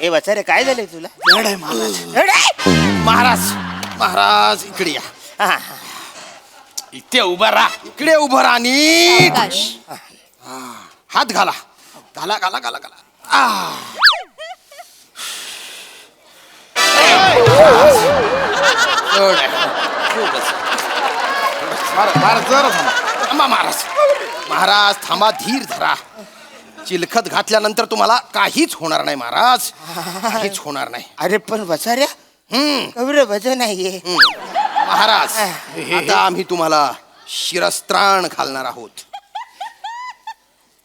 ए वचारे काय झालंय तुला? जड आहे महाराज. जड आहे? महाराज महाराज इकडे या. हा, इथे उभा राहा. इकडे उभं राहा नीट. हात घाला घाला घाला घाला घाला. जड आहे. खूपच. महाराज जरा थांबा. थांबा महाराज. महाराज थांबा, धीर धरा. चिलखत घातल्यानंतर तुम्हाला काहीच होणार नाही महाराज, काहीच होणार नाही. अरे पण वचाऱ्या कवर वजन नाहीये. महाराज आता आम्ही तुम्हाला शिरस्त्राण घालणार आहोत,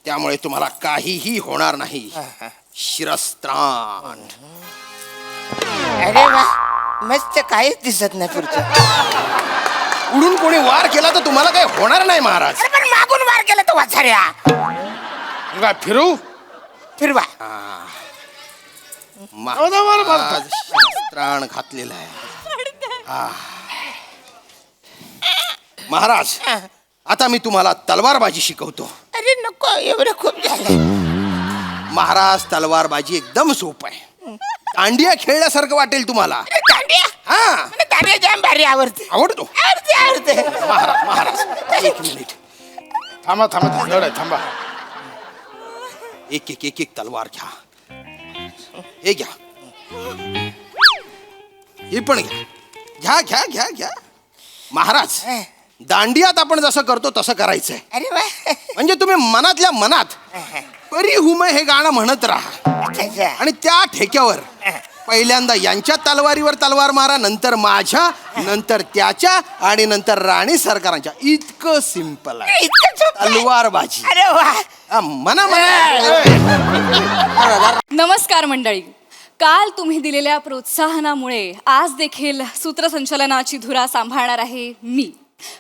त्यामुळे तुम्हाला काहीही होणार नाही. शिरस्त्राण. अरे वा, मस्त काहीच दिसत नाही पुढचं. उडून कोणी वार केला तर तुम्हाला काही होणार नाही महाराज. अरे पण मागून वार केला तो वचाऱ्या. काय फिरू? फिरवा. महाराज शिरस्त्राण घातलेलं आहे. महाराज आता मी तुम्हाला तलवारबाजी शिकवतो. अरे नको, एवढं खूप झालं. महाराज तलवारबाजी एकदम सोप आहे. दांडिया खेळल्यासारखं वाटेल तुम्हाला. अरे दांडिया, हा मला दांडिया जाम भारी आवडते. आवडतो. आवडते. महाराज महाराज एक मिनिट थांबा थांबा जड आहे थांबा. एक एक एक एक तलवार घ्या. हे घ्या, हे पण घ्या. घ्या घ्या घ्या घ्या. महाराज दांडियात आपण जसं करतो तसं करायचंय. अरे वा. म्हणजे तुम्ही मनातल्या मनात परी हुमे हे गाणं म्हणत राहा अच्छा. आणि त्या ठेक्यावर पहिल्यांदा यांच्या तलवारीवर तलवार मारा, नंतर माझ्या, नंतर त्याच्या आणि नंतर राणी सरकारांच्या. इतकं सिंपल आहे इतकं सोपं आहे. तलवारबाजी. अरे वा. मना मना. नमस्कार मंडळी. काल तुम्ही दिलेल्या प्रोत्साहनामुळे आज देखील सूत्रसंचलनाची धुरा सांभाळणार आहे मी.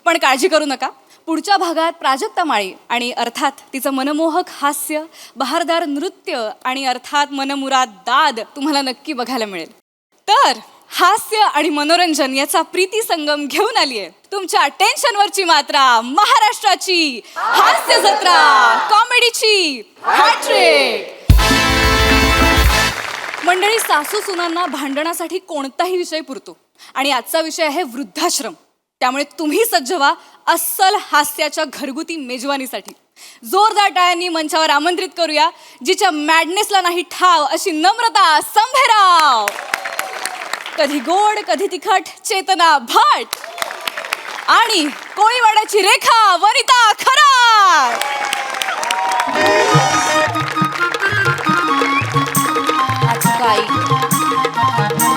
पण काळजी करू नका, पुढच्या भागात प्राजक्ता माळी आणि अर्थात तिचं मनमोहक हास्य, बहारदार नृत्य आणि अर्थात मनमुराद दाद तुम्हाला नक्की बघायला मिळेल. तर हास्य आणि मनोरंजन याचा प्रीती संगम घेऊन आली आहे तुमच्या टेन्शनवरची मात्रा, महाराष्ट्राची हास्य जत्रा, कॉमेडीची हॅट्रिक. मंडळी, सासू सुनांना भांडणासाठी कोणताही विषय पुरतो आणि आजचा विषय आहे वृद्धाश्रम. त्यामुळे तुम्ही सज्ज व्हा अस्सल हास्याच्या घरगुती मेजवानीसाठी. जोरदार टाळ्यांनी मंचावर आमंत्रित करूया जिच्या मॅडनेसला नाही ठाव अशी नम्रता संभेराव, कधी गोड कधी तिखट चेतना भाट आणि कोळीवाड्याची रेखा वनिता खरात.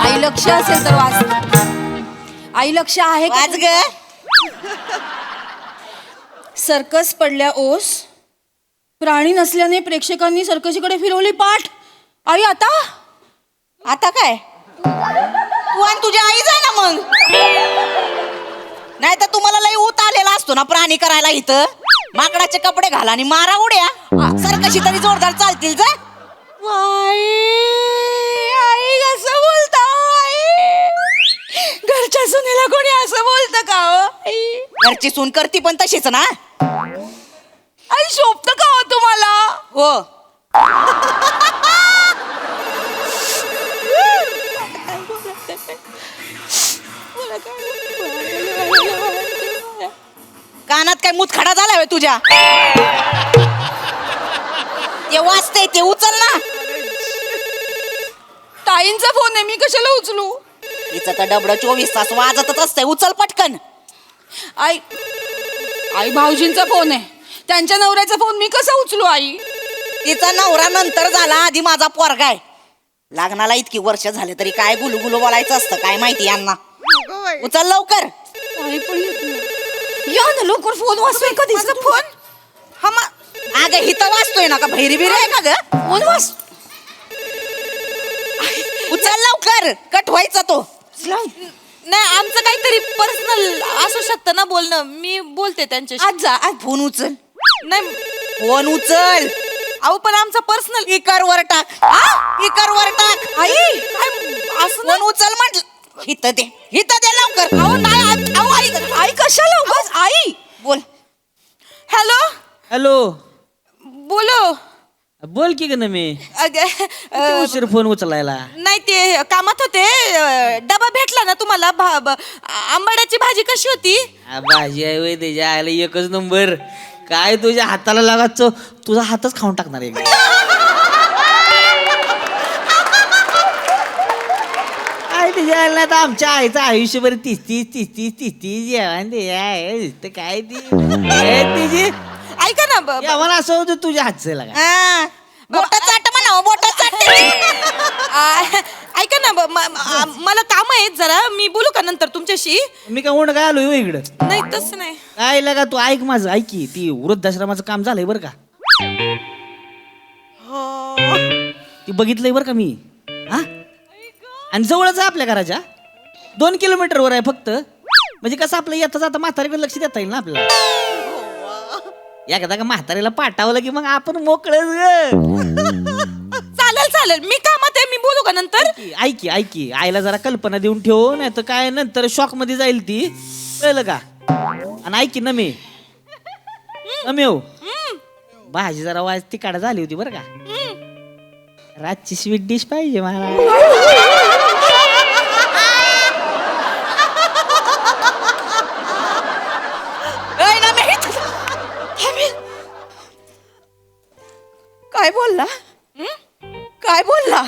आई लक्ष असेल तर वाच. आई लक्ष आहे का? वाच ग. सर्कस पडल्या ओस, प्राणी नसल्याने प्रेक्षकांनी सर्कशीकडे फिरवली पाठ. आई आता आता काय तू आणि तुझी आई जाय ना मग. नाही तर तुम्हाला लई ऊत आलेला असतो ना प्राणी करायला इथं. माकडाचे कपडे घाला आणि मारा उड्या. सरकशी तरी जोरदार चालतील जा. आई कसं बोलता आई? घरच्या सुनेला कोणी असं बोलतं का हो? आई, घरची सून करती पण तशीच ना. आई शोभतं का हो तुम्हाला? हो. कानात काय मुतखडा झाला होय तुझ्या? ते वाचते ते उचल ना. ताईंचा फोन आहे, मी कशाला उचलू? तिचं तर डबडं 24 तास वाजतच असतंय. उचल पटकन. आई आई भाऊजींचा फोन आहे, त्यांच्या नवऱ्याचा फोन मी कसा उचलू आई? तिचा नवरा नंतर झाला, आधी माझा पोरगा आहे. लग्नाला इतकी वर्ष झाले तरी काय गुलुगुलू बोलायचं असतं काय माहिती यांना. उचल लवकर. आई पण येत नाही. या ना लवकर, फोन वाजतोय कधीच फोन. हा अगं हिथं वाचतोय ना का भैरी बिरी आहे का ग? फोन वाज. उचल लवकर, कट व्हायचा तो. नाही, आमचं काहीतरी पर्सनल असू शकतं ना बोलणं. मी बोलते त्यांच्याशी. आज जा, आज फोन उचल. नाही, फोन उचल. अहो पण आमचा पर्सनल. इकर वर टाक. इकर वर टाक. आई काय असं फोन उचल म्हटलं. हिथं दे, हिथं दे लवकर. अहो नाही, अहो आई आई कशाला उगाच? आई बोल. हॅलो हॅलो, बोलो. बोल की ग ना मी उशीर फोन उचलायला. नाही ते कामात होते. डबा भेटला ना तुम्हाला? आंबाड्याची भाजी कशी होती? भाजी आहे वय त्याच्या आयला एकच नंबर. काय तुझ्या हाताला लागायचं, तुझा हातच खाऊन टाकणार आहे. काय तुझ्या आयला तर आमच्या आईचं आयुष्यभर 30 जेवण ते काय तिची ऐका ना जेवण असं होतं तुझ्या हातचं लागा. बोटा चाट म्हणा, बोटा चाट. ऐका ना मला काम आहेत जरा. मी बोलू का नंतर तुमच्याशी? मी काय उंड काय आलोय इकडं? नाही तसं नाही. काय लागा तू ऐक माझं, ऐक की ती वृद्धाश्रमाचं काम झालंय बरं का. ती बघितलंय बरं का मी. हा आणि जवळच आहे आपल्या घराच्या, 2 किलोमीटरवर आहे फक्त. म्हणजे कसं आपलं येता जाता म्हातारीकडे लक्ष देता येईल ना आपल्याला. एकदा का म्हातारीला पाठवलं की मग आपण मोकळच ग. चालेल चालेल, मी कामात आहे. मी बोलू का नंतर? ऐक की आईला जरा कल्पना देऊन ठेव, नाही तर काय नंतर शॉक मध्ये जाईल ती, कळलं का. आणि ऐक ना मी हो भाजी जरा वाज तिकाड झाली होती बरं का. रातची स्वीट डिश पाहिजे मला. काय बोलला? काय बोलला?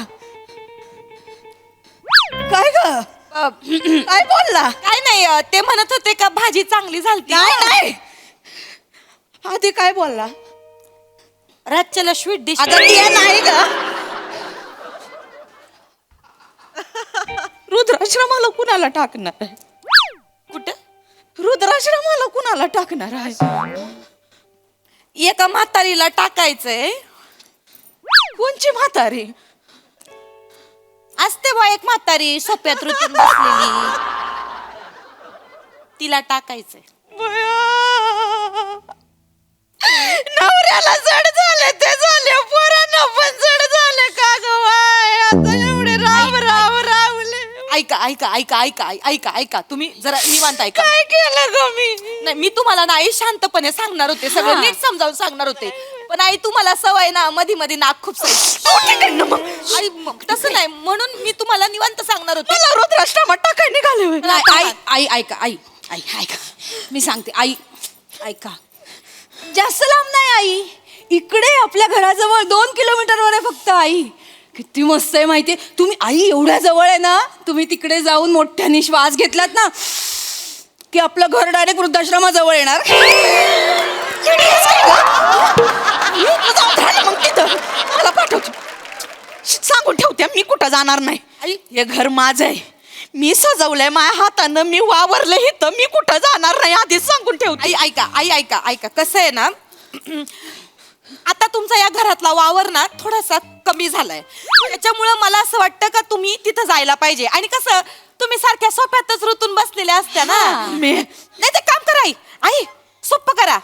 काय ग? काय बोलला? काय नाही ते म्हणत होते का भाजी चांगली झालती. नाही आधी काय बोलला? रातच्याला स्वीट डिश. अगं ते नाही ग. रुद्राश्रमाला कुणाला टाकणार आहे? कुठं? रुद्राश्रमाला कुणाला टाकणार आहे? एका म्हातारीला टाकायचंय. कोणची म्हातारी? असते बा एक म्हातारी सोप्यात रुतून बसलेली, तिला टाकायचंय. नवऱ्याला जड झाले ते झाले, पोरांना पण जड झाले का ग बाय? आता एवढे रावले. ऐका ऐका ऐका ऐका ऐका ऐका तुम्ही जरा निवांत ऐका. काय केलं ग मी? नाही मी तुम्हाला नाही शांतपणे सांगणार होते, सगळं नीट समजावून सांगणार होते. पण आई तुम्हाला सवय ना मध्ये मध्ये नाक खूप आई मग तसं नाही म्हणून मी तुम्हाला निवांत सांगणार होते. मला रुद्राश्रमात टाकाय निघाले होय. नाही, आई आई ऐका आई आई ऐका, मी सांगते आई ऐका. जास्त लांब नाही आई, इकडे आपल्या घराजवळ 2 किलोमीटरवर आहे फक्त. आई किती मस्त आहे माहितीये. तुम्ही आई एवढ्या जवळ आहे ना, तुम्ही तिकडे जाऊन मोठ्याने श्वास घेतलात ना की आपलं घर डायरेक्ट वृद्धाश्रमाजवळ येणार. मग तिथं मला पाठवतो, सांगून ठेवते मी कुठं जाणार नाही. आई हे घर माझं आहे, मी सजवलंय माझ्या हातानं, मी वावरलं इथं, मी कुठं जाणार नाही आधीच सांगून ठेवते. आई ऐका आई ऐका ऐका कसं आहे ना, आता तुमचा या घरातला वावर ना थोडासा कमी झालाय, त्याच्यामुळं मला असं वाटतं का तुम्ही तिथं जायला पाहिजे. आणि कसं तुम्ही सारख्या सोप्यातच रुतून बसलेल्या असत्या ना. नाही ते काम करा आई, आई सोपं करा.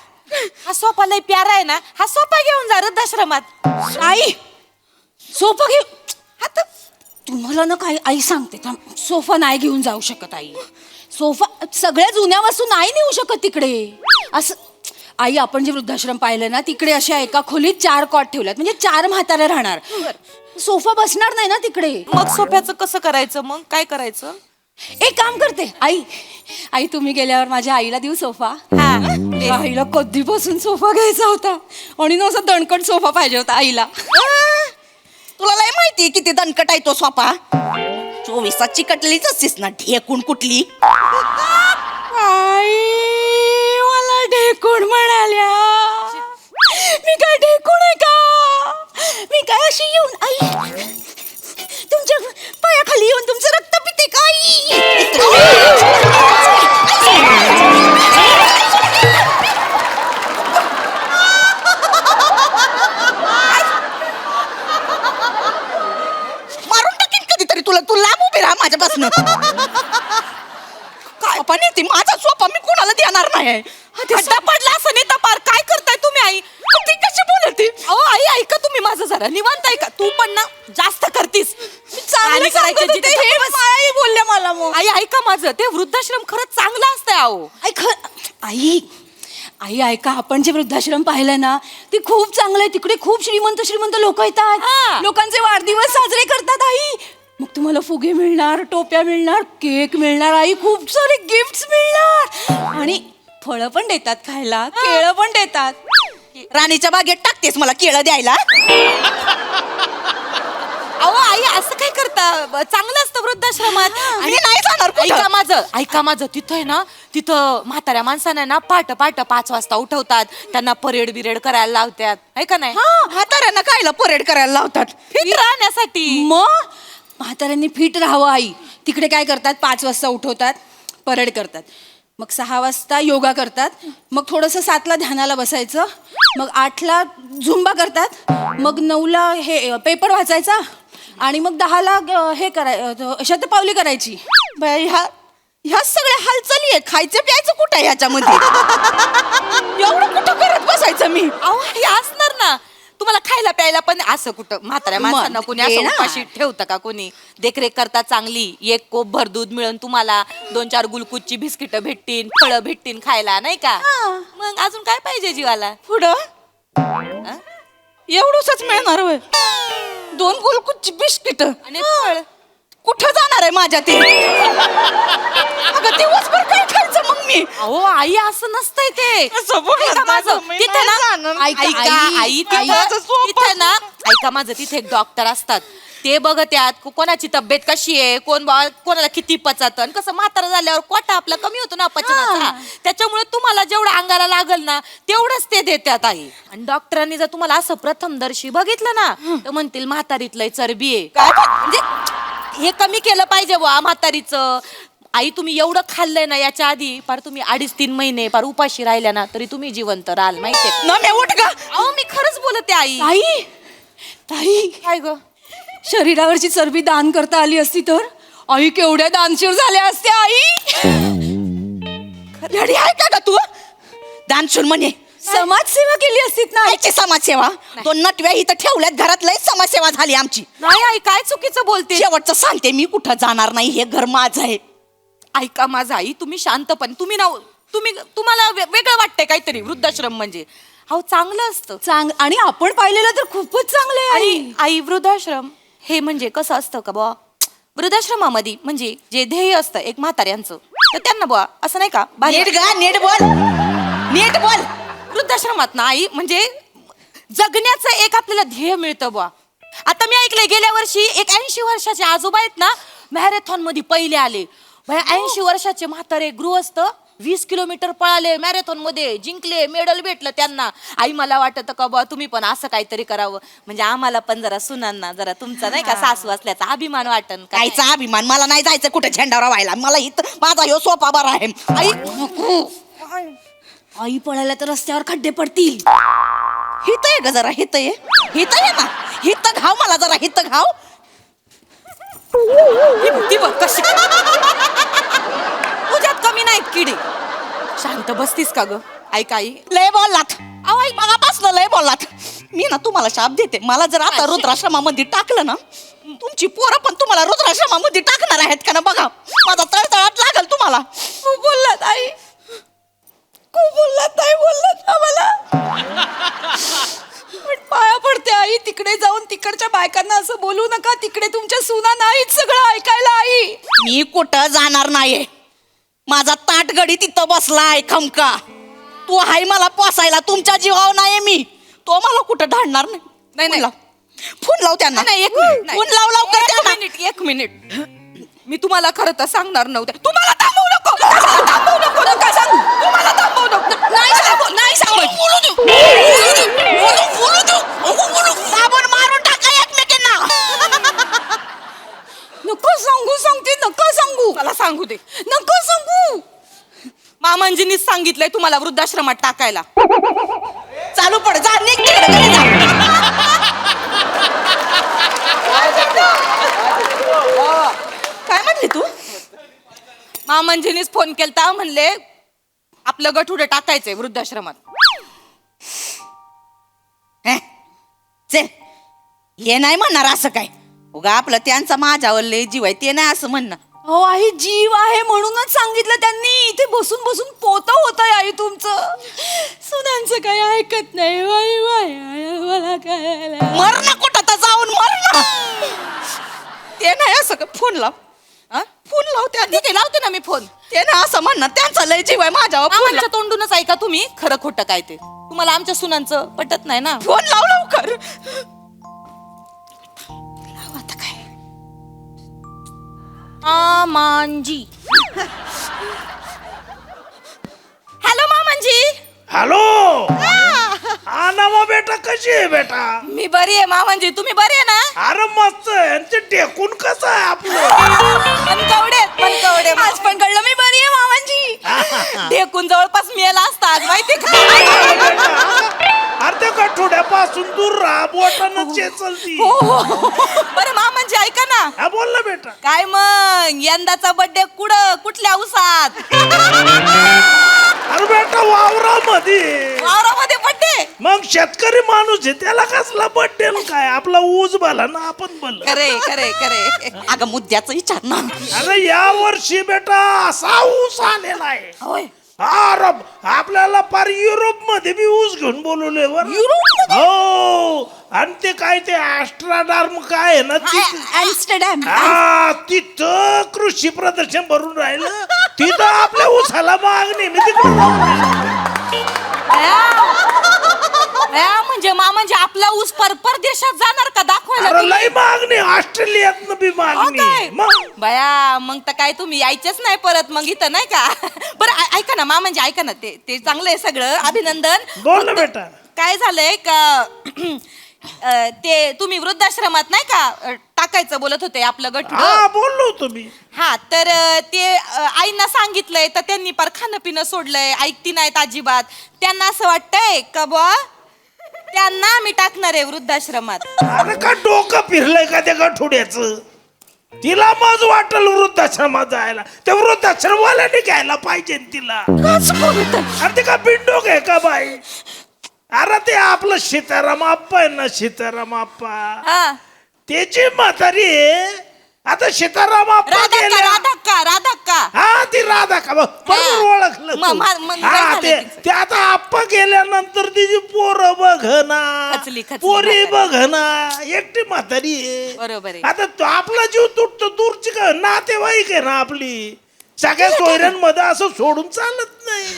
हा सोफा लय प्यारा आहे ना, हा सोफा घेऊन जा वृद्धाश्रमात. आई सोफा घेऊ आता तुम्हाला ना काही आई सांगते का, सोफा नाही घेऊन जाऊ शकत आई. सोफा सगळ्या जुन्या वस्तू नाही नेऊ शकत तिकडे. असं आई आपण जे वृद्धाश्रम पाहिलं ना, तिकडे अशा एका खोलीत 4 कॉट ठेवल्यात, म्हणजे 4 म्हातारे राहणार. सोफा बसणार नाही ना तिकडे. मग सोफ्याचं कसं करायचं, मग काय करायचं? एक काम करते आई, आई तुम्ही गेल्यावर माझ्या आईला देऊ सोफा. माझ्या आईला कधीपासून सोफा घ्यायचा होता आणि ना असा दणकट सोफा पाहिजे होता आईला. तुला लय माहिती किती दणकट आहे तो सोफा. 24 चिकटलेलीच असतीस ना, ढेकून कुठली. आई मला ढेकून म्हणाल्या. मी काय ढेकून आहे का? मी काय अशी येऊन आई तुमच्या पायाखाली येऊन तुमचं रक्त पिते का आई? मारून टाकीन कधीतरी तुला. तू लांब उभी राहा माझ्यापासून. काय पण येते माझा सोपा मी कुणाला देणार नाही. खड्डा पडला असं नाही तर पार. काय करताय तुम्ही आई? ती कशी बोलते? अहो आई ऐका तुम्ही माझं जरा निवांत ऐका. तू पण ना जास्त करतीस. चांगलं सांगत होते, हे आई बोलल्या मला. मग आई ऐका माझं, ते वृद्धाश्रम खरंच चांगलं असतंय. अहो आई आई ऐका, आपण जे वृद्धाश्रम पाहिलंय ना ते खूप चांगलं आहे. तिकडे खूप श्रीमंत श्रीमंत लोक येतात, लोकांचे वाढदिवस साजरे करतात आई. मग तुम्हाला फुगे मिळणार, टोप्या मिळणार, केक मिळणार आई, खूप सारे गिफ्ट्स मिळणार. आणि फळं पण देतात खायला, केळं पण देतात. राणीच्या बागेत टाकतेस मला केळं द्यायला? अहो आई असं काय करता, चांगलं असतं वृद्धाश्रमात. मी नाही जाणार कुठं. ऐका माझं तिथं आहे ना, तिथं म्हाताऱ्या माणसांना ना पाट 5 वाजता उठवतात, त्यांना परेड बिरेड करायला लावतात, आहे का नाही? म्हाताऱ्यांना कायला परेड करायला लावतात? फिट राहण्यासाठी. मग म्हाताऱ्यांनी फिट राहावं आई. तिकडे काय करतात, 5 वाजता उठवतात, परेड करतात, मग 6 वाजता योगा करतात, मग थोडंसं 7ला ध्यानाला बसायचं, मग 8ला झुंबा करतात, मग 9ला हे पेपर वाचायचा, आणि मग 10ला हे शतपावली करायची. बाई, ह्या सगळ्या हालचाली आहे. खायचं प्यायचं कुठं आहे ह्याच्यामध्ये? एवढं कुठं करत बसायचं मी? अहो हे असणार ना, तुम्हाला खायला प्यायला पण असं कुठं म्हाताऱ्या माणसांना कोणी असं येणार. उपाशी ठेवतं का कोणी? देखरेख करता चांगली, 1 कोप भर दूध मिळून तुम्हाला 2-4 गुलकुच्ची बिस्किट भेटतील, फळं भेटतील खायला, नाही का? मग अजून काय पाहिजे जीवाला? पुढं एवढंच मिळणार होय? 2 गुलकुच्ची बिस्किट आणि फळ. कुठं जाणार आहे माझ्या ते? अगं दिवसभर काय खायचं मग मी? अहो आई असं नसतंय ते. असं बोलत ऐका माझं, नाही, तिथे नाही ना जाणार. ऐका आई, आई, आई, तिथे ना ऐका माझं, तिथे एक डॉक्टर असतात, ते बघत्यात कोणाची तब्येत कशी आहे, कोणाला किती पचत, आणि कसं म्हातारा झाल्यावर कोटा आपला कमी होतो ना पचनाचा, त्याच्यामुळे तुम्हाला जेवढं अंगाला लागल ना तेवढंच ते देतात आई. आणि डॉक्टरांनी जर तुम्हाला असं प्रथमदर्शी बघितलं ना तर म्हणतील म्हातारीत लय चरबी आहे. काय? म्हणजे हे कमी केलं पाहिजे बुवा म्हातारीचं. आई तुम्ही एवढं खाल्लंय ना याच्या आधी, पार तुम्ही 2.5-3 महिने पार उपाशी राहिल्या ना तरी तुम्ही जिवंत राहाल, माहितीये? ना मी उठ गा. अहो मी खरंच बोलते आई. आई ताई, काय ग? शरीरावरची चरबी दान करता आली असती तर आई केवढ्या दानशूर झाल्या असत्या आई. येडी आहे का ग तू? दानशूर म्हणे समाजसेवा केली असतीत ना. आईची समाजसेवा? 2 नटव्या इथं ठेवल्यात घरात, लय समाजसेवा झाली आमची. नाही आई काय चुकीचं बोलते. शेवटचं सांगते, मी कुठं जाणार नाही, हे घर माझं आहे. ऐका माझं आई, तुम्ही शांतपणे, तुम्हाला वेगळं वाटतंय काहीतरी वृद्धाश्रम म्हणजे. अहो चांगलं असतं. आणि आपण पाहिलेलं तर खूपच चांगलं आहे आई. आणि आई वृद्धाश्रम हे म्हणजे कसं असतं का बुवा, वृद्धाश्रमामध्ये म्हणजे जे ध्येय असतं एक म्हाताऱ्यांचं, तर त्यांना बुवा असं नाही का नीट गा, नीट बोल, नीट बोल. वृद्धाश्रमात ना आई म्हणजे जगण्याचं एक आपल्याला ध्येय मिळतं बुवा. आता मी ऐकलंय गेल्या वर्षी एक 80 वर्षाचे आजोबा आहेत ना, मॅरेथॉन मध्ये पहिले आले. 80 वर्षाचे म्हातारे गृहस्थ 20 किलोमीटर पळाले मॅरेथॉन मध्ये, जिंकले, मेडल भेटलं त्यांना. आई मला वाटतं का बुवा तुम्ही पण असं काहीतरी करावं, म्हणजे आम्हाला पण जरा सुनांना जरा तुमचा नाही का सासू असल्याचा अभिमान वाटन. कायचा अभिमान? मला नाही जायचं कुठे झेंडावर व्हायला. मला इथं माझा ह्यो सोपा बरा आहे. आई नको. आई पळायला तर रस्त्यावर खड्डे पडतील. हित आहे ग जरा, हित आहे, हित आहे ना, हित घाव मला जरा, हित घाव. ती बघ कशी तुझ्यात कमी नाही किडी. शांत बसतीस का ग? ऐक आई. लय बोललात. अहो आई, मगापासून लय बोललात. मी ना तुम्हाला शाप देते, मला जर आता रुद्राश्रमामध्ये टाकलं ना, तुमची पोरं पण तुम्हाला रुद्राश्रमामध्ये टाकणार आहेत का ना बघा. माझा तळतळाट लागल तुम्हाला. खूप बोललात आई, खूप बोललात, नाही बोललात आम्हाला. पण पाया पडते आई, तिकडे जाऊन तिकडच्या बायकांना असं बोलू नका. तिकडे तुमच्या सुना नाहीत सगळं ऐकायला आई. मी कुठं जाणार नाहीये. माझा ताटगडी तिथं बसलाय खमका. तू हाय मला पोसायला, तुमच्या जीवावर नाहीये मी. तो मला कुठं धाडणार नाही. नाही. फोन लाव त्यांना. नाही, एक मिनिट, नाही. फोन लाव लवकर त्यांना. एक मिनिट. मी तुम्हाला खरं तर सांगणार नव्हते. तुम्हाला थांबवू नको. थांबवू नको. नका सांगू. तुम्हाला थांबवू नको. नाही सांगू. साबण मारून टाका एकमेकांना. नको सांगू, सांगते नको सांगू. मला सांगू दे. नको सांगू. मामांजीनीच सांगितलंय तुम्हाला वृद्धाश्रमात टाकायला. चालू पड, जा निघ तिकडे, घरी जा. काय म्हणली तू? मामांजीनीच फोन केलता, म्हणले आपलं गठुडं टाकायचंय वृद्धाश्रमात. चल, हे नाही म्हणणार असं काय. उगा आपलं त्यांचा माझ्यावर लय जीव आहे ते नाही असं म्हणणं. हो आई, जीव आहे म्हणूनच सांगितलं त्यांनी. इथे बसून बसून पोत होत आई तुमचं. सुनांचं काही ऐकत नाही. वाई वाई आई, मला काय मर ना कुठं तर जाऊन मर ना. ते नाही असं का फोन लाव. हा? फोन लावते तिथे लावते ना मी फोन. ते ना असं म्हणणार त्यांचा लय जीव आहे माझ्यावर. आमच्या तोंडूनच ऐका तुम्ही खरं खोटं काय ते. तुम्हाला आमच्या सुनांचं पटत नाही ना. फोन लाव लवकर. आता काय. मामांजी. हॅलो मामांजी. हॅलो हा नवा बेटा, कशी आहे बेटा? मी बरी आहे मामांजी, तुम्ही बरी आहे ना? अरे मस्त आहे. आणि ते टेकून कसं आहे आपलं? मनकवडे आज पण कळलं मी बरी आहे मामांजी. ढेकून जवळपास मेला असता आज माहिती का? अरे त्या गठोड्यापासून दूर राहा, बोटानं चेचलती. बरं मामांजी ऐका ना. हा बोल ना बेटा. काय मग यंदाचा बर्थडे कुठल्या उसात? अरे बेटा वावरामध्ये. वावरामध्ये बर्थडे? मग शेतकरी माणूस आहे, त्याला कसला बड्डे काय? आपला ऊस भला ना आपण भल. खरे खरे खरे. अगं मुद्द्याचं विचार ना. अरे या वर्षी बेटा असा ऊस आलेला आहे. होय. अरे आपल्याला पार युरोप मध्ये बी ऊस घेऊन बोलवले बर. हो. आणि ते काय ते ॲस्ट्राडार्म काय आहे ना ॲम्स्टरडॅम. हा तिथं कृषी प्रदर्शन भरून राहिलं. तिथं आपल्या ऊसाला मागणी. मी तिकडे म्हणजे मामांजी आपला ऊस परदेशात जाणार का दाखवायला? अरे लय मागणी. ऑस्ट्रेलियात बी हो मागणी. काय? मग बया मग तर काय तुम्ही यायचेच नाही परत मग इथं नाही का? बरं ऐका ना मामांजी ऐका ना. ते चांगलं आहे सगळं, अभिनंदन. बोल ना बेटा. काय झालंय का ते तुम्ही वृद्धाश्रमात नाही का टाकायचं बोलत होते आपलं हा गठुडं. बोललो होतो मी. हा तर ते आईंना सांगितलंय तर त्यांनी पार खाणं पिणं सोडलंय, ऐकती नाहीत अजिबात. त्यांना असं वाटतंय का बुवा त्यांना मी टाकणार आहे वृद्धाश्रमात. अरे का डोकं फिरलंय का त्या गठोड्याचं? तिला मज वाटल वृद्धाश्रमात जायला. त्या वृद्धाश्रमवाल्याने घ्यायला पाहिजे ना तिला. अरे ते का बिंडोक आहे का बाई? अरे ते आपलं सीताराम आप्पा आहे ना, सीताराम आप्पा, हा त्याची म्हातारी आहे. आता सीताराम आप्पा राधा गेले. राधा हा ती राधा का बरोबर ओळखलं तू. हा ते आता आप्पा गेल्यानंतर तिची पोरं बघना, खचली पोरी म्हातारी. बघना, एकटी म्हातारी आहे. बरोबर आहे. आता तो आपला जीव तुटतो, दूरची का नातेवाईक आहे ना आपली. सगळ्या सोयऱ्यांमध्ये असं सोडून चालत नाही.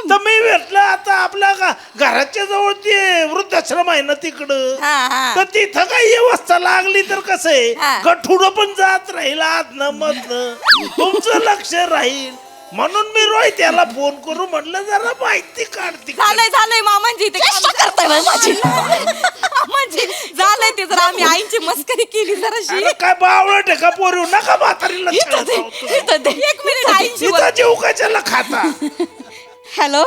तर मी भेटलं आता आपल्या घराच्या जवळ ते वृद्धाश्रम आहे ना तिकडं. हा, हा. तर तिथं काही व्यवस्था लागली तर कसं हा. आहे, गठुडं पण जात राहील आतनं मधनं, तुमचं लक्ष राहील. म्हणून मी रोहित याला फोन करू म्हणलं जरा माहिती काढते. झालंय मामांजी ते करताय बाई माझी. मामांजी झालंय ते जरा आम्ही आईची मस्करी केली जराशी. अरे काय बावळट आहे का पोरी? नका म्हातारीला छळत जाऊ तुम्ही. एक मिनिट आईची तिथं जीव कशाला खाता? हॅलो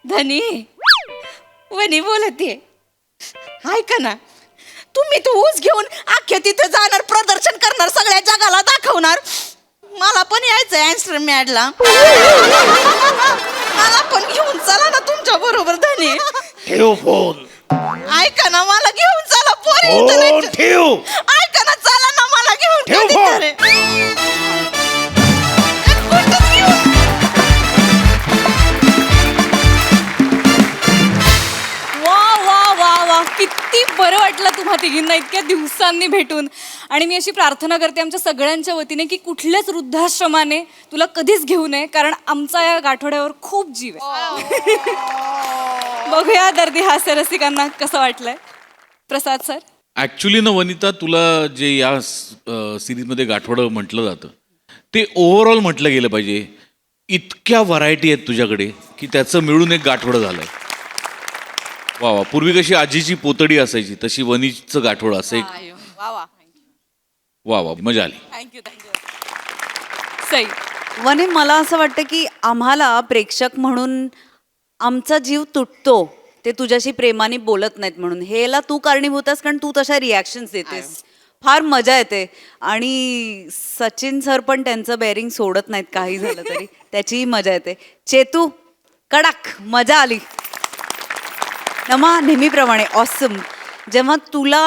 धनी, वनी बोलते. ऐका ना, तुम्ही तो ऊस घेऊन अख्ख्या तिथे जाणार, प्रदर्शन करणार, सगळ्या जगाला दाखवणार. मला पण यायचंय ॲम्स्टरडॅमला. मला पण घेऊन चला ना तुमच्या बरोबर धनी. ठेव फोन. ऐका ना, मला घेऊन चला पोरी. फोन ठेव. ऐका ना, चला ना मला घेऊन. ठेव कधी फोन. तरी. वा किती बरं वाटलं तुम्हा तिघींना इतक्या दिवसांनी भेटून. आणि मी अशी प्रार्थना करते आमच्या सगळ्यांच्या वतीने की कुठल्याच वृद्धाश्रमाने तुला कधीच घेऊ नये, कारण आमचा या गाठोड्यावर खूप जीव आहे. बघूया दर्दी हास्य रसिकांना कसं वाटलंय. प्रसाद सर. ॲक्च्युली ना वनिता, तुला जे या सिरीजमध्ये गाठोडं म्हटलं जातं ते ओव्हरऑल म्हटलं गेलं पाहिजे. इतक्या व्हरायटी आहेत तुझ्याकडे की त्याचं मिळून एक गाठोडं झालंय. वा वा. पूर्वी कशी आजीची पोतडी असायची तशी वनीचं गाठोडं असं एक. वा वा, मजा आली. थँक्यू सई. वने, मला असं वाटतं की आम्हाला प्रेक्षक म्हणून आमचा जीव तुटतो ते तुझ्याशी प्रेमाने बोलत नाहीत म्हणून. हेला तू कारणीभूत आहेस, कारण तू तशा रिॲक्शन्स देतेस. फार मजा येते. आणि सचिन सर पण त्यांचं बेअरिंग सोडत नाहीत काही झालं तरी, त्याचीही मजा येते. चेतू कडक, मजा आली. नमा नेहमीप्रमाणे ऑसम. जेव्हा तुला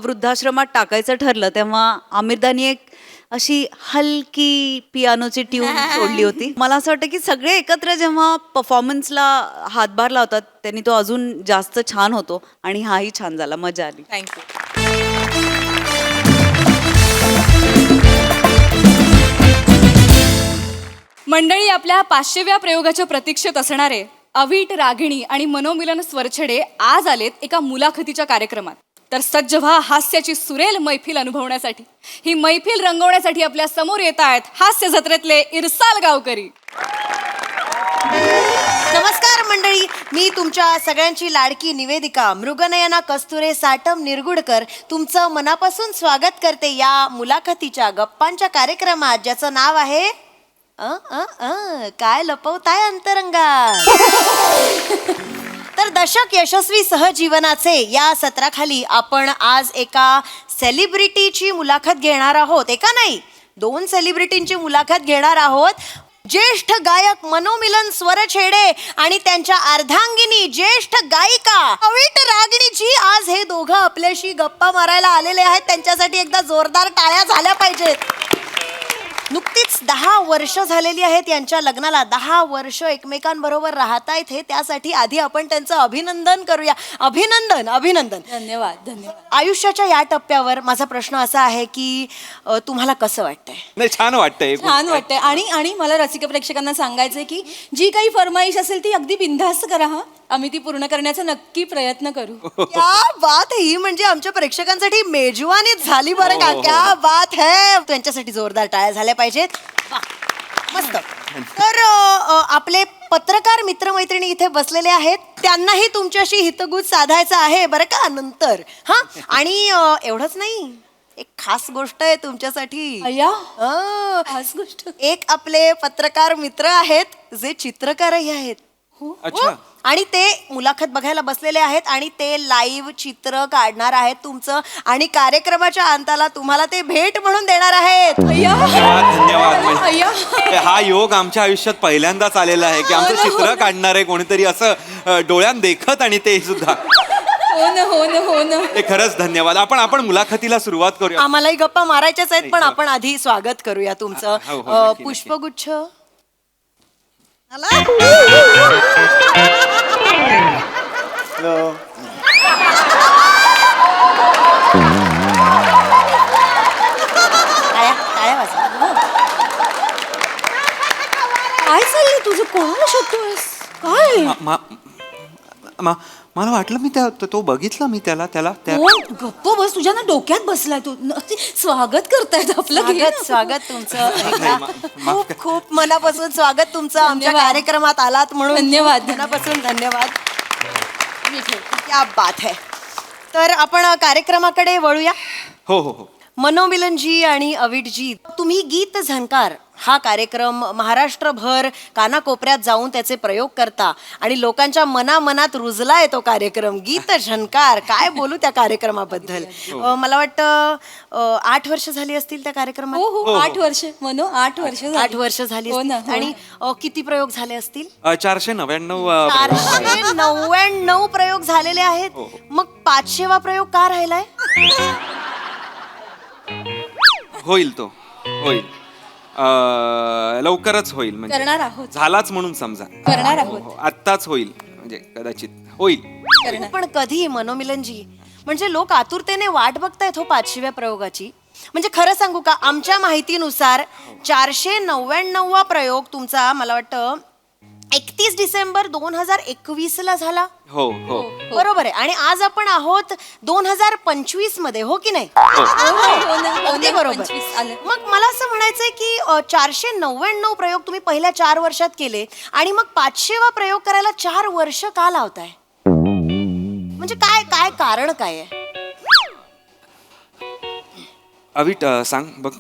वृद्धाश्रमात टाकायचं ठरलं तेव्हा आमिरदानी एक अशी हलकी पियानोची ट्यून सोडली होती. मला असं वाटतं की सगळे एकत्र जेव्हा परफॉर्मन्सला हातभार लावतात त्यांनी तो अजून जास्त छान होतो आणि हाही छान झाला, मजा आली. थँक्यू. मंडळी, आपल्या 500व्या प्रयोगाच्या प्रतीक्षेत असणारे अवीट, रागिणी आणि मनोमिलन स्वरछडे आज आलेत एका मुलाखतीच्या कार्यक्रमात. तर सज्ज व्हा हास्याची सुरेल मैफिल अनुभवण्यासाठी. ही मैफिल रंगवण्यासाठी आपल्या समोर येत आहेत हास्य जत्रेतले इरसाल गावकरी. नमस्कार मंडळी, मी तुमच्या सगळ्यांची लाडकी निवेदिका मृगनयना कस्तुरे साटम निरगुडकर तुमचं मनापासून स्वागत करते या मुलाखतीच्या गप्पांच्या कार्यक्रमात, ज्याचं नाव आहे काय लपवताय अंतरंगात. तर दशक यशस्वी सहजीवनाचे या सत्राखाली आपण आज एका सेलिब्रिटीची मुलाखत घेणार आहोत. एका नाही, 2 सेलिब्रिटींची मुलाखत घेणार आहोत. ज्येष्ठ गायक मनोमिलन स्वरछेडे आणि त्यांच्या अर्धांगिनी ज्येष्ठ गायिका अवीट, रागिणीजी आज हे दोघं आपल्याशी गप्पा मारायला आलेले आहेत. त्यांच्यासाठी एकदा जोरदार टाळ्या झाल्या पाहिजेत. नुकतीच 10 वर्ष झालेली आहेत यांच्या लग्नाला. 10 वर्ष एकमेकांबरोबर राहतायत हे, त्यासाठी आधी आपण त्यांचं अभिनंदन करूया. अभिनंदन, अभिनंदन. धन्यवाद, धन्यवाद. आयुष्याच्या या टप्प्यावर माझा प्रश्न असा आहे की तुम्हाला कसं वाटतंय? नाही, छान वाटतंय. छान वाटतंय. आणि मला रसिक प्रेक्षकांना सांगायचंय की जी काही फरमाईश असेल ती अगदी बिनधास्त करा. हा, आम्ही ती पूर्ण करण्याचा नक्की प्रयत्न करू. क्या बात ही म्हणजे आमच्या प्रेक्षकांसाठी मेजवानीच झाली बरं का. क्या बात है. त्यांच्यासाठी जोरदार टाळ्या झाल्या पाहिजेत. मस्त. तर आपले पत्रकार मित्रमैत्रिणी इथे बसलेले आहेत, त्यांनाही तुमच्याशी हितगुज साधायचं आहे बरं का नंतर. हा, आणि एवढंच नाही, एक खास गोष्ट आहे तुमच्यासाठी. अय्या, खास गोष्ट. एक आपले पत्रकार मित्र आहेत जे चित्रकारही आहेत. अच्छा. आणि ते मुलाखत बघायला बसलेले आहेत आणि ते लाईव्ह चित्र काढणार आहेत तुमचं, आणि कार्यक्रमाच्या अंताला तुम्हाला ते भेट म्हणून देणार आहेत. धन्यवाद. अय्या, हा योग आमच्या आयुष्यात पहिल्यांदाच आलेला आहे की आमचं चित्र काढणार आहे कोणीतरी असं डोळ्यात देखत, आणि ते सुद्धा. हो ना, हो ना, हो ना. ते खरंच धन्यवाद. आपण मुलाखतीला सुरुवात करूया. आम्हालाही गप्पा मारायच्याच आहेत, पण आपण आधी स्वागत करूया तुमचं. हो, नक्की. पुष्पगुच्छ. टाळ्या वाजवा. काय चाललंय तुझं? कोणाला शोधतोयस? काय? मला वाटलं मी तो बघितला मी त्याला. कोण? गप्प बस, तुझ्या ना डोक्यात बसलाय तो. स्वागत करतायत आपलं. घे ना. स्वागत तुमचं. खूप खूप मनापासून स्वागत तुमचं आमच्या धन्यवाद. कार्यक्रमात आलात म्हणून. धन्यवाद. मनापासून धन्यवाद. क्या बात है. तर आपण कार्यक्रमाकडे वळूया. हो. मनोमिलनजी आणि अवीटजी, तुम्ही गीत झंकार हा कार्यक्रम महाराष्ट्रभर कानाकोपऱ्यात जाऊन त्याचे प्रयोग करता आणि लोकांच्या मनामनात रुजलाय तो कार्यक्रम. गीत झंकार, काय बोलू त्या कार्यक्रमाबद्दल. मला वाटतं 8 वर्ष झाली असतील त्या कार्यक्रमात. हो, 8 वर्ष. मनो 8 वर्ष. 8 वर्ष झाली हो ना, असतील. हो. आणि किती प्रयोग झाले असतील? 499. 499 प्रयोग झालेले आहेत. मग 500वा प्रयोग का राहिलाय? होईल तो, होईल. लवकरच होईल. म्हणजे करणार आहोत. झालाच म्हणून समजा. करणार आहोत. आत्ताच होईल, म्हणजे कदाचित होईल. पण कधी मनोमिलनजी? म्हणजे लोक आतुरतेने वाट बघतायत हो 500व्या प्रयोगाची. म्हणजे खरं सांगू का, आमच्या माहितीनुसार 499वा प्रयोग तुमचा मला वाटतं 31 डिसेंबर 2021 ला झाला. हो. बरोबर आहे. आणि आज आपण आहोत 2025 मध्ये, हो की नाही? अगदी बरोबर. मग मला असं म्हणायचंय की 499 प्रयोग तुम्ही पहिल्या 4 वर्षात केले आणि मग 500वा प्रयोग करायला 4 वर्ष का लावताय? म्हणजे काय कारण काय आहे? अवीट सांग बघ.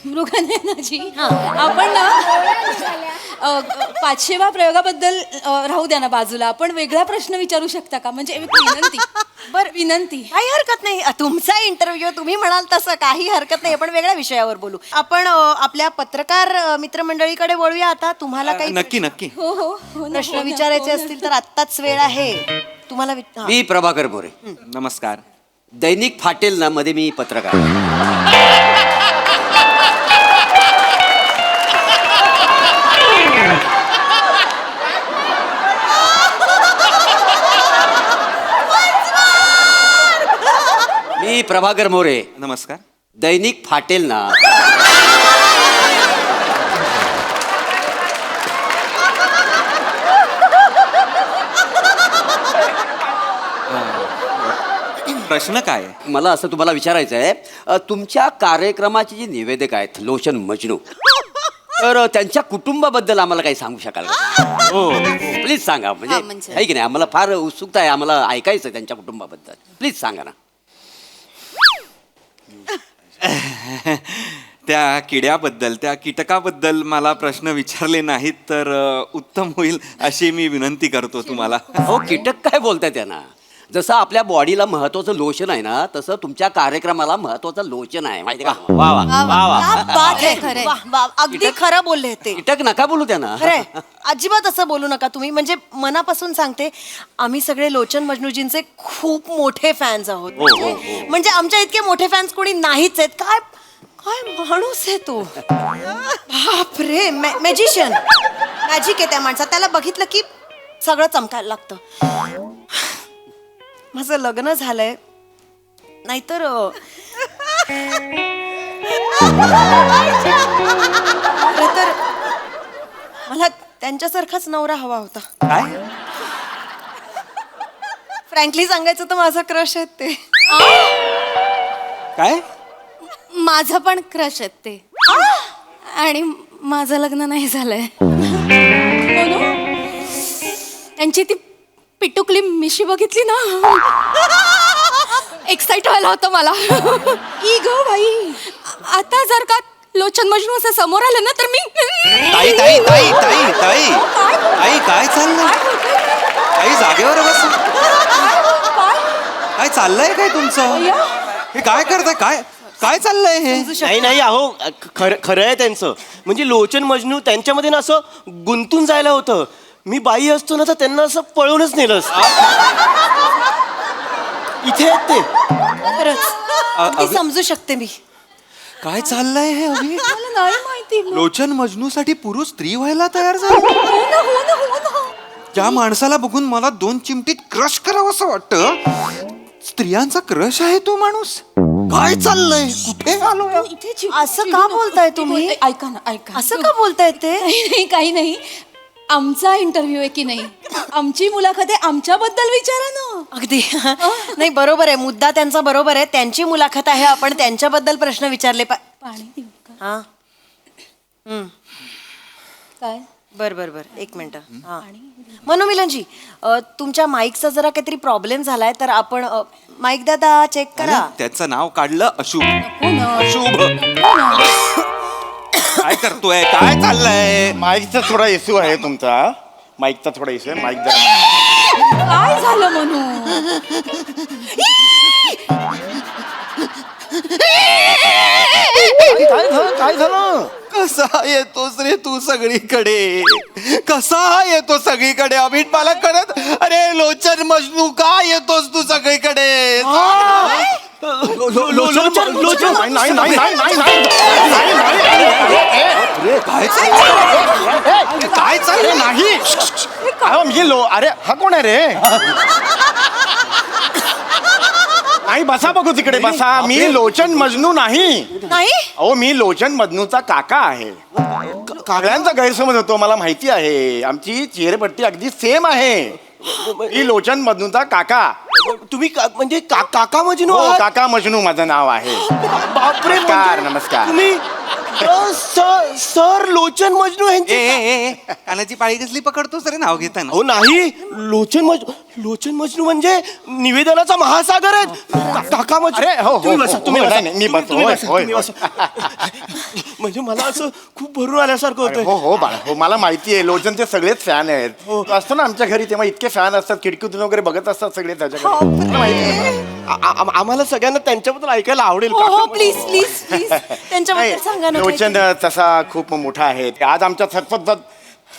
मृगनयनाजी, आपण ना 500व्या प्रयोगाबद्दल राहू द्या ना बाजूला. आपण वेगळा प्रश्न विचारू शकता का? म्हणजे एक विनंती. बर विनंती. काही हरकत नाही तुमचा इंटरव्ह्यू तुम्ही म्हणाल तसं काही हरकत नाही. आपण वेगळ्या विषयावर बोलू. आपण आपल्या पत्रकार मित्रमंडळीकडे वळूया आता. तुम्हाला काही नक्की नक्की. हो हो हो ना, प्रश्न हो ना, विचारायचे हो ना. असतील तर आत्ताच वेळ आहे तुम्हाला. मी प्रभाकर मोरे, नमस्कार. दैनिक फाटेल ना मध्ये मी पत्रकार आहे. मी प्रभाकर मोरे, नमस्कार. दैनिक फाटेल ना. प्रश्न काय आहे? मला असं तुम्हाला विचारायचं आहे, तुमच्या कार्यक्रमाचे जे निवेदक आहेत लोचन मजनू, तर त्यांच्या कुटुंबाबद्दल आम्हाला काही सांगू शकाल का? हो प्लीज सांगा. म्हणजे आहे की नाही, आम्हाला फार उत्सुकता आहे, आम्हाला ऐकायचं आहे त्यांच्या कुटुंबाबद्दल. प्लीज सांगा ना. त्या किड्याबद्दल, त्या कीटकाबद्दल मला प्रश्न विचारले नाहीत तर उत्तम होईल अशी मी विनंती करतो तुम्हाला. हो, कीटक काय बोलताय त्यांना? जसं आपल्या बॉडीला महत्वाचं लोशन आहे ना, तसं तुमच्या कार्यक्रमाला महत्वाचं लोचन आहे, माहिती का? वा वा वा वा. क्या बात आहे. वाह, वाह. अगदी खरं बोलले ते. कीटक नका बोलू त्यांना. खरंय, अजिबात असं बोलू नका तुम्ही. म्हणजे मनापासून सांगते, आम्ही सगळे लोचन मजनूजींचे खूप मोठे फॅन्स आहोत. म्हणजे आमच्या इतके मोठे फॅन्स कोणी नाहीच आहेत. काय काय माणूस आहे तो. बापरे, मॅजिशियन. मॅजिक आहे त्या माणसात. त्याला बघितलं की सगळं चमकायला लागतं. माझं लग्न झालंय नाहीतर खरं तर मला त्यांच्यासारखाच नवरा हवा होता. काय? फ्रँकली सांगायचं तर माझा क्रश आहेत ते. काय? माझं पण क्रश आहेत ते. आणि माझं लग्न नाही झालंय. त्यांची ती पिटुकली मिशी बघितली ना, एक्साइट व्हायला होतं मला. ई ग बाई, आता जर का लोचन मजनू असं समोर आलं ना तर मी. ताई ताई ताई ताई ताई ताई काय चाललंय? ताई जागेवर बस. काय चाललंय काय तुमचं? हे काय करताय? काय काय चाललंय हे? नाही नाही अहो, खरं आहे त्यांचं. म्हणजे लोचन मजनू त्यांच्यामध्ये ना असं गुंतून जायला होतं. मी बाई असतो ना तर त्यांना असं पळवूनच नेलं असतं. इथे आहेत ते. खरंच समजू शकते मी. काय चाललंय हे अभि? मला नाही माहिती. लोचन मजनूसाठी पुरुष स्त्री व्हायला तयार झाला. त्या माणसाला बघून मला 2 चिमटीत क्रश करावं असं वाटतं. स्त्रियांचा क्रश आहे तो माणूस. काय चाललंय? कुठे आलो? असं का बोलताय तुम्ही? ऐका ना, ऐका. असं का बोलताय ते? काही नाही. आमचा इंटरव्ह्यू आहे की नाही, आमची मुलाखत आहे, आमच्याबद्दल विचारा ना. अगदी नाही, बरोबर आहे. मुद्दा त्यांचा बरोबर आहे. त्यांची मुलाखत आहे, आपण त्यांच्याबद्दल प्रश्न विचारले पाणी देऊ का? हा. काय? बर बर बर, एक मिनिट. हा, मनोमिलनजी, तुमच्या माईकचा जरा काहीतरी प्रॉब्लेम झालाय, तर आपण माईक दादा चेक करा. त्याचं नाव काढलं अशुभ. अशुभ. काय करतोय? काय चाललंय? माईकचा थोडा इश्यू आहे तुमचा. माईकचा थोडा इश्यू आहे. माईक काय झालं म्हणू? काय झालं? कसा येतोस रे तू सगळीकडे? कसा येतो सगळीकडे? अभिट मला कळत. अरे लोचन मजनू, का येतोस तू सगळीकडे? काय चाललंय? नाही अरे हा कोण आहे रे? नाही, बसा बघू तिकडे बसा. मी लोचन मजनू नाही. नाही, अहो, मी लोचन मजनूचा काका आहे. सगळ्यांचा गैरसमज होतो, मला माहिती आहे. आमची चेहरेपट्टी अगदी सेम आहे. मी लोचन मजनूचा काका. तुम्ही म्हणजे काका मजनू? काका मजनू माझं नाव आहे. बापरे, नमस्कार. नमस्कार. तुम्ही सर लोचन मजनू यांचे? कानाची पाळी कसली पकडतोस रे नाव घेताना? हो नाही, लोचन मजनू म्हणजे निवेदनाचा महासागर आहे. काका मजनू. तुम्ही बसा. मी बसतो. म्हणजे मला असं खूप भरून आल्यासारखं होतं. हो हो बाळा हो, मला माहिती आहे लोचनचे सगळेच फॅन आहेत. तू असतो ना आमच्या घरी तेव्हा इतके फॅन असतात, खिडकीतून वगैरे बघत असतात सगळे त्याच्याकडे. मला माहिती आहे. आम्हाला सगळ्यांना त्यांच्याबद्दल ऐकायला आवडेल. हो प्लीज प्लीज प्लीज त्यांच्याबद्दल सांगा ना लोचन काहीतरी. तसा खूप मोठा आहे. आज आमच्या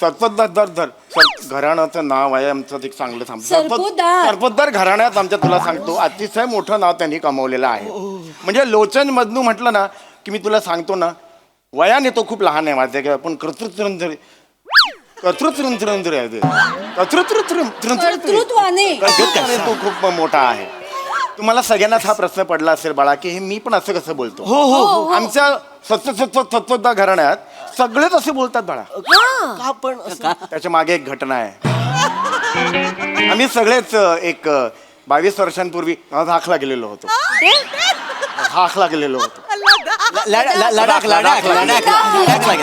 सरपतदार घराण्याचं नाव आहे आमचं, ते चांगलं सरपतदार घराण्यात आमच्या, तुला सांगतो अतिशय मोठं नाव त्यांनी कमवलेलं आहे. म्हणजे लोचन मजनू म्हटलं ना की मी तुला सांगतो ना, वयाने तो खूप लहान आहे माझ्या, पण कर्तृत्वाने तो खूप मोठा आहे. तुम्हाला सगळ्यांनाच हा प्रश्न पडला असेल बाळा की हे मी पण असं कसं बोलतो. हो हो, आमच्या सत्तोदा घराण्यात सगळेच असे बोलतात बाळा. पण त्याच्या मागे एक घटना आहे. आम्ही सगळेच एक 22 वर्षांपूर्वी हाकला गेलेलो होतो.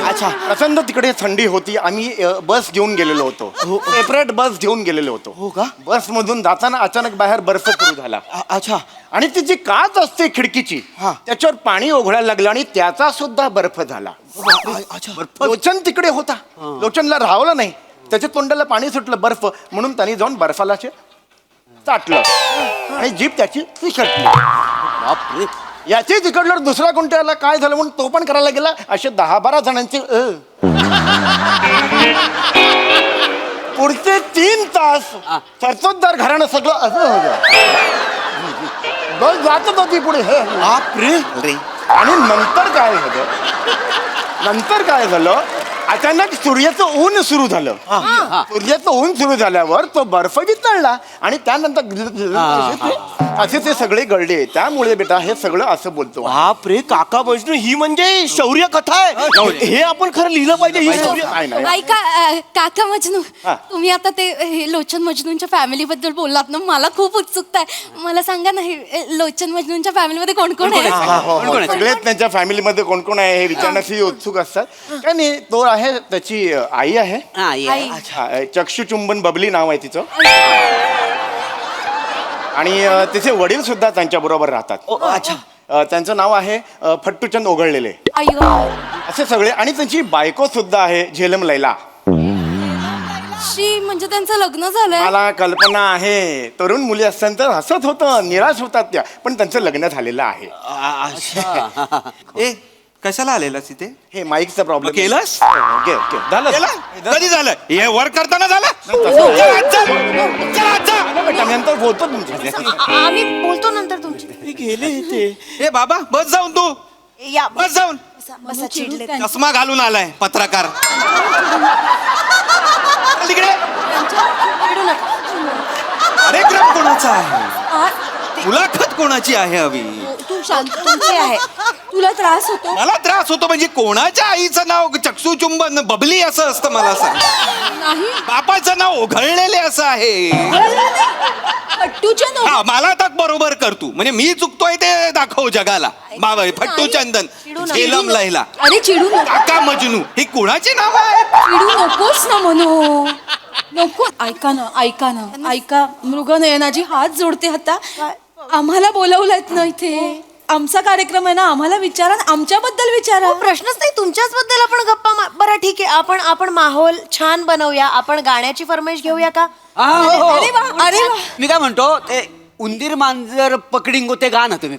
अच्छा, प्रचंड तिकडे थंडी होती. आम्ही बस घेऊन गेलेलो होतो, सेपरेट बस घेऊन गेलेलो होतो. हो का? बस मधून जाताना अचानक बाहेर बर्फ सुरू झाला. अच्छा, आणि ती जी काच असते खिडकीची त्याच्यावर पाणी ओघळायला लागलं आणि त्याचा सुद्धा बर्फ झाला. लोचन तिकडे होता, लोचनला राहावलं नाही, त्याच्या तोंडाला पाणी सुटलं बर्फ, म्हणून त्यांनी जाऊन बर्फाला चाटलं आणि जीभ त्याची फिसकटली. याची तिकडलं दुसरा कोणत्याला काय झालं म्हणून तो पण करायला गेला. असे 10-12 जणांचे पुढचे 3 तास सरसोतदार घराणं सगळं असं होतं. बस जातच होती पुढे. आणि नंतर काय झालं, अचानक सूर्याचं ऊन सुरू झालं. सूर्याचं ऊन सुरू झाल्यावर तो बर्फ वितळला आणि त्यानंतर असे ते सगळे गळले. त्यामुळे बेटा हे सगळं असं बोलतो. बापरे, काका वैष्णू, ही म्हणजे शौर्य कथा आहे. हे आपण खरं लिहिलं पाहिजे. ही शौर्य ऐका काका मजनू, तुम्ही आता ते हे लोचन मजनूंच्या फॅमिली बद्दल बोललात ना, मला खूप उत्सुकता आहे. मला सांगा ना, हे लोचन मजनूंच्या फॅमिलीमध्ये कोण कोण आहे? सगळेच त्यांच्या फॅमिलीमध्ये कोण कोण आहे हे विचारण्यासाठी उत्सुक असतात. काय नाही, तो आहे त्याची आई आहे. चक्षुचुंबन बबली नाव आहे तिचं. आणि तिचे वडील सुद्धा त्यांच्या बरोबर राहतात. अच्छा, त्यांचं नाव आहे फट्टूचंद ओघळलेले, असे सगळे. आणि त्यांची बायको सुद्धा आहे झेलम लैला. म्हणजे त्यांचं लग्न झालंय? मला कल्पना आहे. तरुण मुली असतात तर हसत होतं, निराश होतात त्या, पण त्यांचं लग्न झालेलं आहे. ए, कशाला आलेलास इथे? हे माईकचा प्रॉब्लेम केलंस? कधी झालं हे वर करताना झालं? नंतर बोलतो तुमच्या. आम्ही बोलतो नंतर तुमची. गेले ते. ए बाबा, बस जाऊन तू या बस जाऊन. बसा, चिडले. चष्मा घालून आलाय पत्रकार. तिकडे चिडू नका. कार्यक्रम कोणाचा आहे? मुलाखत कोणाची आहे हवी? तू शांत, तुमची आहे. तुला त्रास होतो? मला त्रास होतो म्हणजे कोणाच्या आईचं नाव चक्षुचुंबन बबली असं असतं? मला सांग. बापाचं नाव ओघळलेले असं आहे. हा, मला आता बरोबर कर तू. म्हणजे मी चुकतोय ते दाखव जगाला. बाबा फट्टूचंदन, झेलम लैला, अरे चिडू नको. काका मजनू, ही कोणाची नाव आहे? चिडू नकोस ना म्हणू. नको. ऐका ना, ऐका. मृगनयनाजी हात जोडते आता. आम्हाला बोलवलंय ना इथे, आमचा कार्यक्रम आहे ना, आम्हाला विचारा, आमच्याबद्दल विचारा. प्रश्नच नाही, तुमच्याच बद्दल आपण गप्पा बरं ठीक आहे, आपण माहोल छान बनवूया. आपण गाण्याची फरमाईश घेऊया का? अरे वा. मी काय म्हणतो, ते उंदीर मांजर पकडिंगो ते गाणं तुम्ही.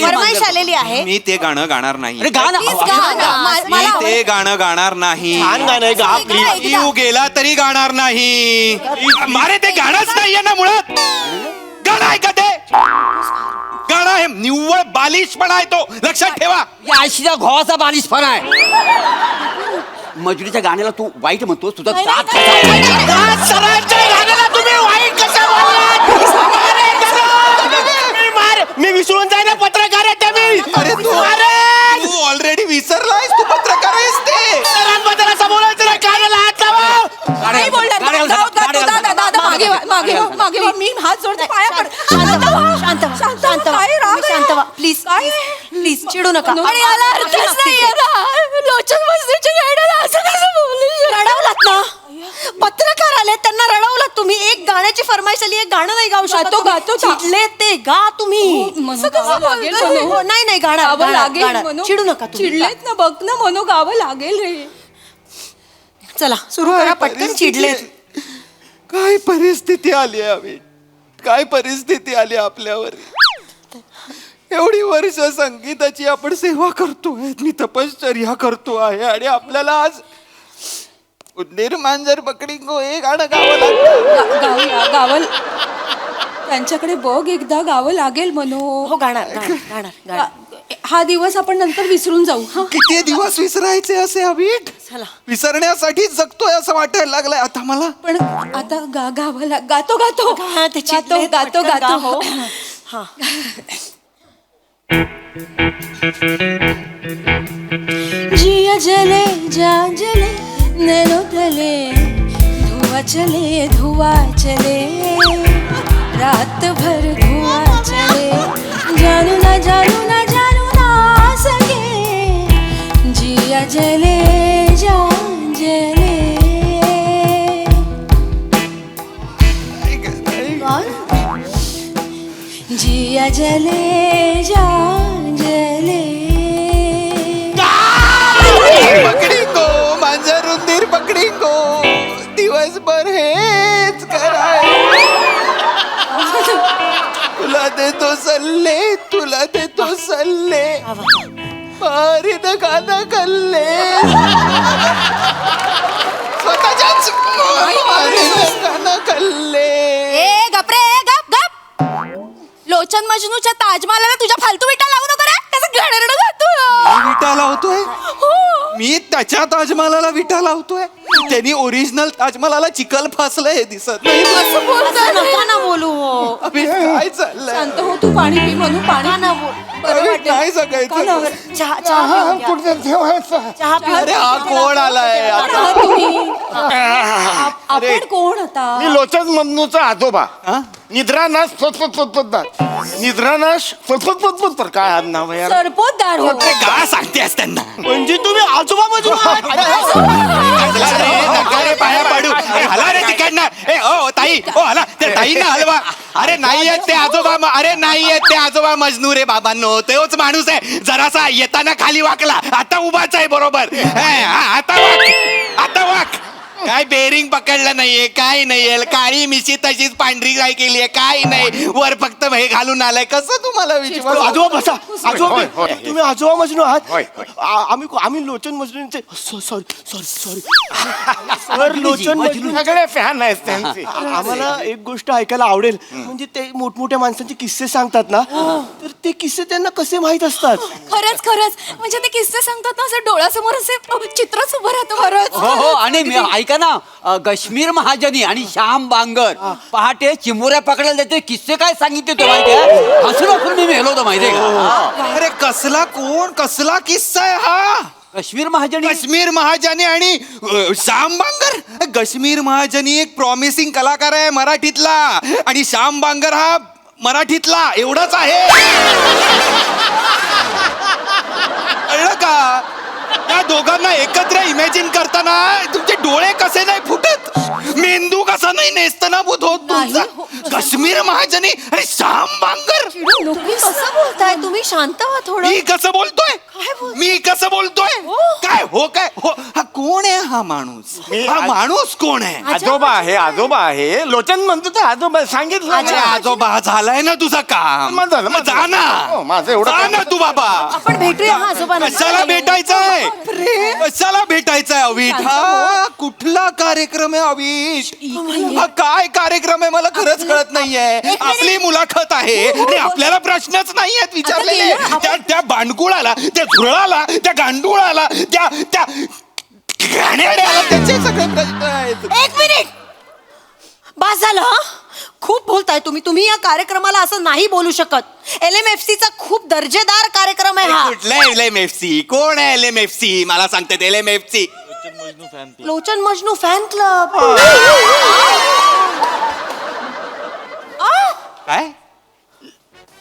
फरमाईश आलेली आहे. मी ते गाणं गाणार नाही. अरे गाणं, मी ते गाणं गाणार नाही. जीव गेला तरी गाणार नाही. मारे ते गाणंच नाहीये ना मुळात. गाणं आहे का ते? गाणं आहे निव्वळ बालिशपणा आहे तो, लक्षात ठेवा. या आयशीच्या घोवाचा बालिशपणा आहे. मजुरीच्या गाण्याला तू वाईट म्हणतो, तुझा दात तुम्ही वाईट कसं मी विसरून जाय ना, पत्रकार आहे मी. अरे तू ऑलरेडी विसरलायस, तू पत्रकार आहेस. ते बद्दल बोलायचं ना, कानाला हात लावा. नाही बोलणार. मागे मी हात जोडते, पाया पड. शांत व्हा प्लीज चिडू नका. रडवलात ना, पत्रकार आले, त्यांना रडवलात तुम्ही. एक गाण्याची फरमाईश नसेल एक गाणं नाही गाऊ शकत गातो, तुम्ही? गातो. चिडले ते गा तुम्ही म्हणू गावं लागेल म्हणू. हो, नाही नाही गाणं गावं गाणं, लागेल गाणं. म्हणू. चिडू नका तुम्ही. चिडलेत ना, बघ ना म्हणू, गावं लागेल रे. चला सुरू करा पटकन. चिडले काय परिस्थिती आली आम्ही, काय परिस्थिती आली आपल्यावर. एवढी वर्ष संगीताची आपण सेवा करतोय, मी तपश्चर्या करतो आहे आणि आपल्याला आज उंदीर मांजर बकडींगो हे गाणं गावं लागतं. गाऊया, गावं. त्यांच्याकडे बघ एकदा, गावं लागेल म्हणू. हो गाणार गाणार गाणार गाणार. हा दिवस आपण नंतर विसरून जाऊ. हा किती दिवस विसरायचे असे अभिट, चला विसरण्यासाठी जगतोय असं वाटायला लागलंय आता मला. पण आता गावं गातो गातो हा, ते गातो चिडलेत, गातो पटकन गा, गातो हो. हा जिया जले जा जले नैनो तले धुआ चले रात भर धुआ चले जानू ना सके जिया जले जा जले. जिया जले जा जले. पकडींगो मांजर उंदीर पकडींगो, दिवसभर हेच कराय. तुला देतो सल्ले मारीन गाणं कल्ले. स्वतःच्याच मारीन गाणं कल्ले. ए गप रे गप गप. लोचन मजनूच्या ताजमहालाला तुझ्या फालतू विटा लावू नको रे. त्याचं घडरडं गातो. मी विटा लावतोय, मी त्याच्या ताजमहालाला विटा लावतोय. त्यांनी ओरिजिनल ताजमहालाला चिखल फासलंय हे दिसत नाही. असं बोलतोय असं नका ना बोलू हो. अबे, काय चाललंय. शांत हो तू. पाणी पी म्हणू. पाणी ना बोल. बरं वाटेल. नाही सगायचं. कानावर. चहा चहा पिऊ अरे हा कोण आलाय कोण आहात तुम्ही? आपण कोण आता? मी लोचन मधनूचा आजोबा. निद्रानाश निद्रानाश फतफत काय आज नाव आहे यार? सरपोतदार हो. का सांगतेस त्यांना? म्हणजे तुम्ही आजोबा मजनू आहात? पाया पाडू. अरे हला रे तिकडनं. ए ओ ताई, ओ हला त्या ताईंना हलवा. अरे नाही आहेत ते आजोबा, अरे नाही आहेत ते आजोबा मजनू रे बाबांनो. तोच माणूस आहे. जरासा येताना खाली वाकला, आता उभाच आहे बरोबर. आता वाक. काय बेरिंग पकडलं नाहीये, काय नाहीये. काळी मिशी तशीच पांढरी काय केलीये, काय नाही. वर फक्त हे घालून आलाय. कसं तुम्हाला विश्वास? आजोबा बसा. आजोबा होय, होय. तुम्ही आजोबा मजनू आहात? होय, होय. आम्ही लोचन मजनूंचे सॉरी सर लोचन मजनू सगळे फॅन आहेत त्यांचे. आम्हाला एक गोष्ट ऐकायला आवडेल. म्हणजे ते मोठमोठ्या माणसांचे किस्से सांगतात ना, तर ते किस्से त्यांना कसे माहित असतात? खरंच म्हणजे ते किस्से सांगतात ना, असं डोळ्यासमोर असे चित्रच उभं राहतं. खरंच. हो आणि ऐका ना, कश्मीर महाजनी आणि श्याम बांगर पहाटे चिमुऱ्या पकडायला जाते. किस्से काय सांगितले तो माहितीये? हसून मी मेलो होतो माहितीये का? अरे कसला किस्सा आहे हा? कश्मीर महाजनी आणि श्याम बांगर. कश्मीर महाजनी एक प्रॉमिसिंग कलाकार आहे मराठीतला, आणि श्याम बांगर हा मराठीतला. एवढंच आहे. कळलं का? त्या दोघांना एकत्र इमॅजिन करताना तुमचे डोळे कसे नाही फुटत, मेंदू कसा नाही नेस्तनाभूत होत तुमचा. कश्मीर महाजनी आणि श्याम बांगर. कसं बोलताय तुम्ही? शांत व्हा थोडं. मी कसं बोलतोय? काय हो हा कोण आहे हा माणूस? हा माणूस कोण आहे? आजोबा आहे. लोचन म्हणतो तर आजोबा सांगितलं. अरे आजोबा झालाय ना तुझं काम. मग झालं, मग जा ना. हो, माझं एवढं जा काम ना तू बाबा. आपण भेटूया हा आजोबांना. कशाला भेटायचंय? कशाला भेटायचंय अविट? हा कुठला कार्यक्रम आहे अविट? हा काय कार्यक्रम आहे मला खरंच कळत नाहीये. आपली मुलाखत आहे आणि आपल्याला प्रश्नच नाहीयेत विचारलेले. त्या बांडकुळाला, त्या झुरळाला, त्या गांडुळाला, त्या गाण्याड्याला त्याचे सगळे प्रश्न आहेत. एक मिनिट. बस झालं हा. खूप बोलताय तुम्ही या कार्यक्रमाला असं नाही बोलू शकत. LMFC चा खूप दर्जेदार कार्यक्रम आहे हा. कुठला LMFC? कोण आहे LMFC? मला सांगतात LMFC. लोचन मजनू फॅन क्लब. काय?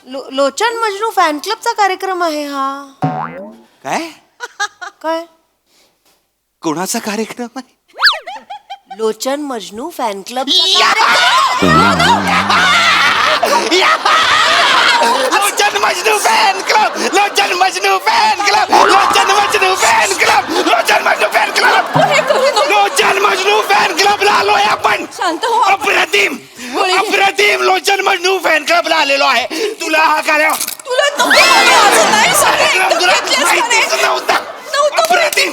लोचन मजनू फॅन क्लबचा कार्यक्रम आहे हा. काय कोणाचा कार्यक्रम आहे? लोचन मजनू फॅन क्लब. लोचन मजनू फॅन क्लब, लोचन मजनू फॅन क्लब, लोचन मजनू फॅन क्लब, लोचन मजनू फॅन क्लब, लोचन मजनू फॅन क्लबला आलोय आपण. शांत हो. अप्रतिम अप्रतिम लोचन मजनू फॅन क्लबला आलेलो आहे. तुला हा कार्य तुला नको नाही कार्यक्रम तुला माहितीच नव्हता. अप्रतिम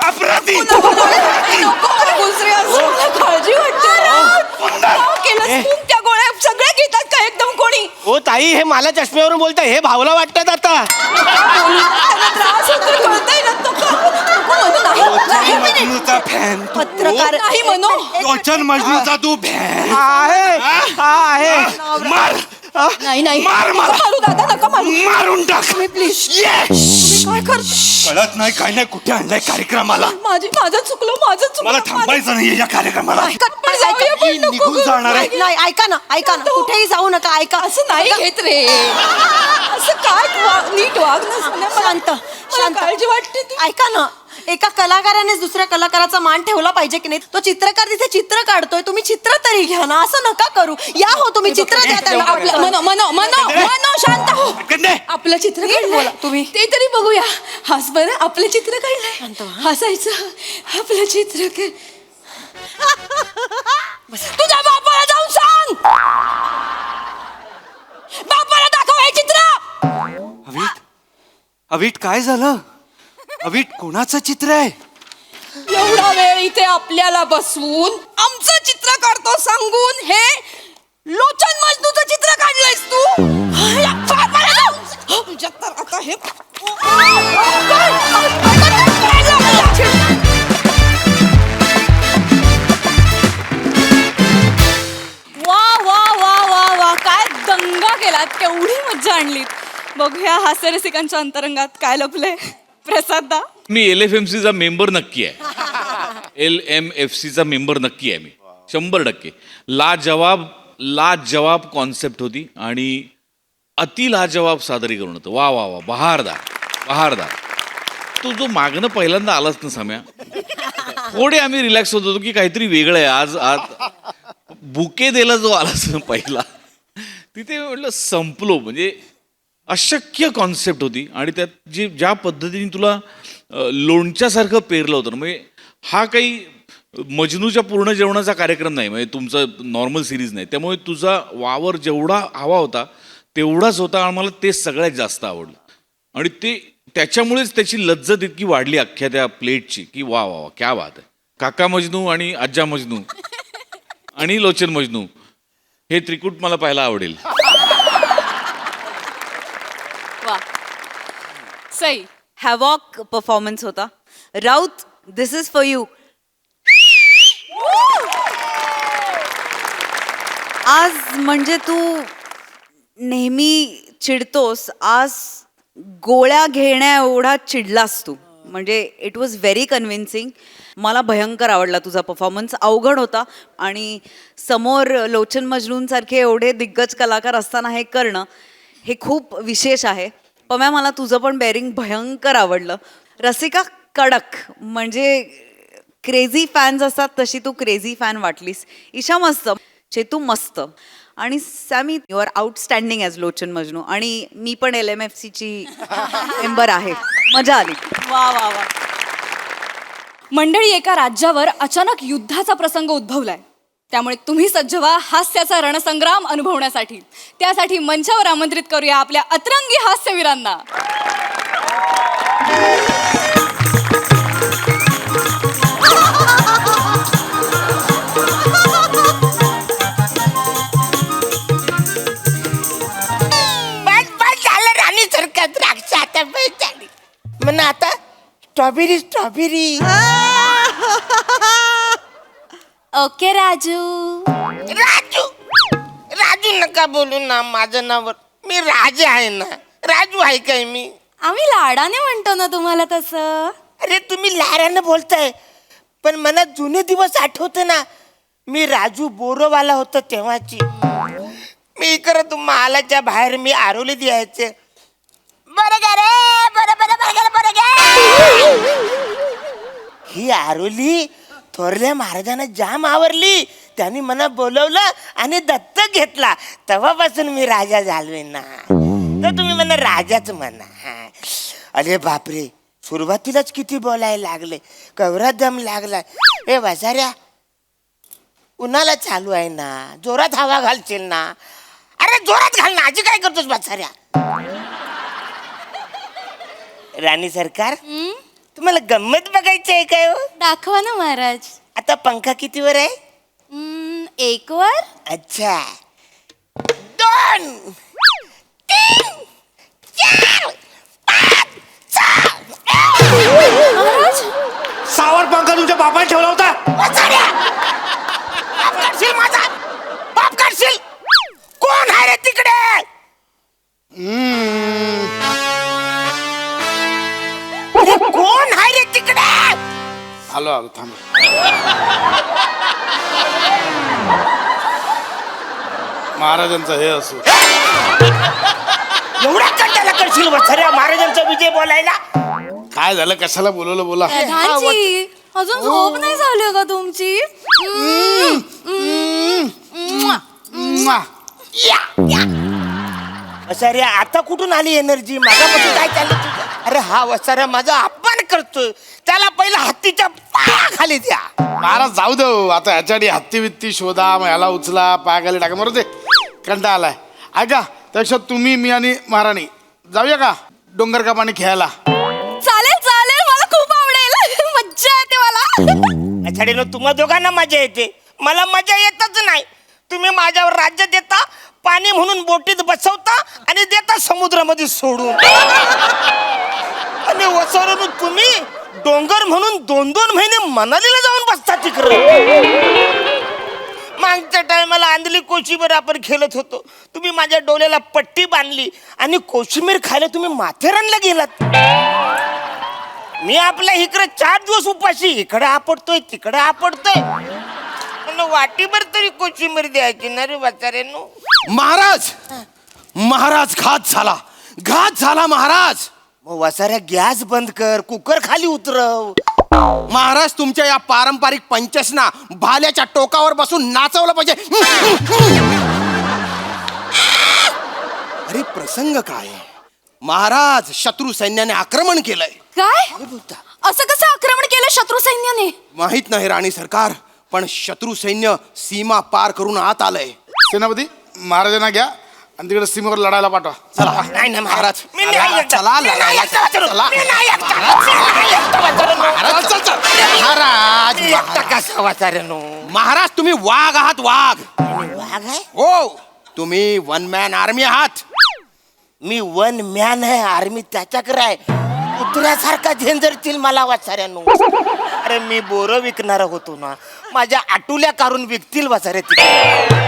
अप्रतिम काळजी वाटते केलं त्या गोळ्या सगळ्या घेतात का एकदम कोणी? ओ ताई, हे मला चष्म्यावरून बोलताय, हे भावला वाटतात आता. त्रास होतो कळतंय ना. मजनूचा फॅन तू. पत्रकार नाही म्हणू. लोचन मजनूचा तू फॅन आहे. मार नाही नाही मार मला. मारू दादा, नका मारू. मारून टाक प्लीज. Yes! काय करतो? कळत नाही काय नाही कुठे आणलंय कार्यक्रमाला. माझं चुकलं. मला थांबायचं नाही या कार्यक्रमाला. पण जाऊया पण नको. निघून जाणार आहे. नाही, ऐका ना कुठेही जाऊ नका. ऐका, असं नाही घेत रे. असं काय नीट वाग ना. शांत शांत काळजी वाटते ती. ऐका ना, एका कलाकारानेच दुसऱ्या कलाकाराचा मान ठेवला पाहिजे की नाही? तो चित्रकार तिथे चित्र काढतोय, तुम्ही चित्र तरी घ्या ना. असं नका करू. या हो, तुम्ही चित्र द्या त्याला. मनो शांत हो. गंडे. आपलं चित्र काढलंय तुम्ही, ते तरी बघूया. हस बरं, आपलं चित्र काढलंय. हसायचं. आपलं चित्र तुझ्या बापाला जाऊन सांग. बापाला दाखव हे चित्र. अवीट काय झालं? अवीट कोणाचं चित्र आहे? एवढा वेळ इथे आपल्याला बसवून आमचं चित्र काढतो सांगून हे लोचन मजनूचं चित्र काढलंयस तू. तुझ्या तर आता हे वा वा वा वा वा, काय दंगा केलात, केवढी मज्जा आणलीत. बघूया हास्यरसिकांच्या अंतरंगात काय लपलंय. प्रसाद दा, मी LFMCचा मेंबर नक्की आहे. LMFCचा मेंबर नक्की आहे मी 100%. लाजवाब कॉन्सेप्ट होती आणि अति लाजवाब सादरीकरण होतं. वा वा वा, बहारदार. तो जो मागणं पहिल्यांदा आलाच ना सम्या, थोडे आम्ही रिलॅक्स होत होतो की काहीतरी वेगळं आहे आज बुके द्यायला जो आलाच ना पहिला, तिथे म्हटलं संपलो. म्हणजे अशक्य कॉन्सेप्ट होती आणि त्यात ज्या पद्धतीने तुला लोणच्यासारखं पेरलं होतं. म्हणजे हा काही मजनूच्या पूर्ण जेवणाचा कार्यक्रम नाही, म्हणजे तुमचं नॉर्मल सिरीज नाही. त्यामुळे तुझा वावर जेवढा हवा होता तेवढाच होता आणि मला ते सगळ्यात जास्त आवडलं. आणि ते त्याच्यामुळेच त्याची लज्जत इतकी वाढली अख्ख्या त्या प्लेटची की वा वा वा, क्या बात आहे. काका मजनू आणि आज्जा मजनू आणि लोचन मजनू हे त्रिकूट मला पाहायला आवडेल. वा, सई. हॅवॉक परफॉर्मन्स होता. राऊत, दिस इज फॉर यू. आज म्हणजे तू नेहमी चिडतोस, आज गोळ्या घेण्या एवढा चिडलास तू. म्हणजे इट वॉज व्हेरी कन्व्हिन्सिंग. मला भयंकर आवडला तुझा परफॉर्मन्स. अवघड होता आणि समोर लोचन मजनूंसारखे एवढे दिग्गज कलाकार असताना हे करणं हे खूप विशेष आहे. पम्या, मला तुझं पण बेअरिंग भयंकर आवडलं. रसिका कडक, म्हणजे क्रेझी फॅन्स असतात तशी तू क्रेझी फॅन वाटलीस. ईशा मस्त, चेतू मस्त आणि Sammy you are outstanding as Lochan Majnu. आणि मी पण LMFCची मेंबर आहे. मजा आली. वा वा वा. मंडळी, एका राज्यावर अचानक युद्धाचा प्रसंग उद्भवलाय. त्यामुळे तुम्ही सज्ज व्हा हास्याचा रणसंग्राम अनुभवण्यासाठी. त्यासाठी मंचावर आमंत्रित करूया आपल्या अतरंगी हास्यवीरांना. बस झालं राणी सारखं द्राक्ष आता बस झाली. म्हणून आता स्ट्रॉबेरी. ओके राजू. राजू नका बोलू ना माझं नावावर. मी राजा आहे ना, राजू आहे काय मी? आम्ही लाडाने म्हणतो ना तुम्हाला तसं. अरे तुम्ही लाडानं बोलताय, पण मला जुने दिवस आठवते ना. मी राजू बोरोवाला होतो तेव्हाची. मी करत महालाच्या बाहेर मी आरोली द्यायचे. ही आरोली थोरल्या महाराजांना जाम आवरली. त्यांनी मला बोलवलं आणि दत्तक घेतला. तेव्हापासून मी राजा झालोय ना. तर तुम्ही मला राजाच म्हणा. अरे बापरे, सुरुवातीलाच किती बोलायला लागले, कवरा दम लागलाय. ए वासाऱ्या, उन्हाला चालू आहे ना, जोरात हवा घालशील ना. अरे जोरात घाल ना, आजी काय करतोस वासाऱ्या? राणी सरकार, तुम्हाला गंमत बघायची आहे काय? दाखवा ना महाराज. आता पंखा कितीवर आहे? 1 वर. अच्छा, 2, 3, 4, 5, 6. सावर पंखा तुमच्या बापाने ठेवला होता. बाप काढशील माझा, बाप काढशील. कोण आहे रे तिकडे? अरे कोण आहे रे तिकडे? आलो आलो थांब. महाराजांचं हे असो. एवढा कंटाळा करशील वत्सऱ्या महाराजांचा विजय बोलायला? काय झालं, कशाला बोलवलं बोला. प्रधानजी, अजून झोप नाही झाली का तुमची? वसाऱ्या, आता कुठून आली एनर्जी? माझ्यापासून काय चाललं तुझं? अरे हा वसाऱ्या माझा अपमान करतोय, त्याला पहिला हत्तीच्या पायाखाली द्या. महाराज जाऊ दे आता, ह्याच्यासाठी हत्ती बित्ती शोधा, मग ह्याला उचला, पायाखाली टाका. बरोबर ते कंटाळा आलाय. ऐका, त्यापेक्षा तुम्ही, मी आणि महाराणी जाऊया का डोंगर का पाणी खेळायला? चालेल चालेल, मला खूप आवडेल. मज्जा येते मला. छडीनो, तुम्हा दोघांना मजा येते, मला मजा येतच नाही. तुम्ही माझ्यावर राज्य देता, पाणी म्हणून बोटीत बसवता आणि देता समुद्रामध्ये सोडून. आणि वसवरून तुम्ही डोंगर म्हणून 2-2 महिने मनालीला जाऊन बसता तिकडे. मागच्या टायमाला आंधली कोशिंबीर आपण खेळत होतो, तुम्ही माझ्या डोळ्याला पट्टी बांधली आणि कोशिंबीर खायला तुम्ही माथेरानला गेलात. मी आपल्या इकडे 4 दिवस उपाशी, इकडे आपडतोय तिकडे आपडतोय. वाटीभर तरी कोशिंबीर द्यायची ना रे वाचाऱ्यांनो. महाराज, महाराज घात झाला, घात झाला महाराज. मग वसाऱ्या गॅस बंद कर, कुकर खाली उतरव. महाराज, तुमच्या या पारंपरिक पंचसना भाल्याच्या टोकावर बसून नाचवलं पाहिजे. अरे प्रसंग काय महाराज, शत्रू सैन्याने आक्रमण केलंय. काय? असं कसं आक्रमण केलं शत्रू सैन्याने? माहित नाही राणी सरकार, पण शत्रू सैन्य सीमा पार करून आत आलंय. सेनापती, महाराजांना घ्या आणि तिकडे सीमेवर लढायला पाठवा. चला. नाही ना महाराज, मी नाही चला, एकटा. चला, मी नाही लढायला एकटा वाचलो. चला. मी नाही एकटा. मी नाही एकटा वाचलो. महाराज, चल, चल. महाराज, मी एकटा कसा वाचाऱ्यानो? महाराज, तुम्ही वाघ आहात, वाघ. वाघ आहे? हो, तुम्ही 1 मॅन आर्मी आहात. मी 1 मॅन आहे, आर्मी त्याच्याकडे आहे. कुत्र्यासारखा झेंजरतील मला वाचाऱ्यानो. अरे मी बोरं विकणार होतो ना, माझ्या आटुल्या काढून विकतील वाचारे तिकडे.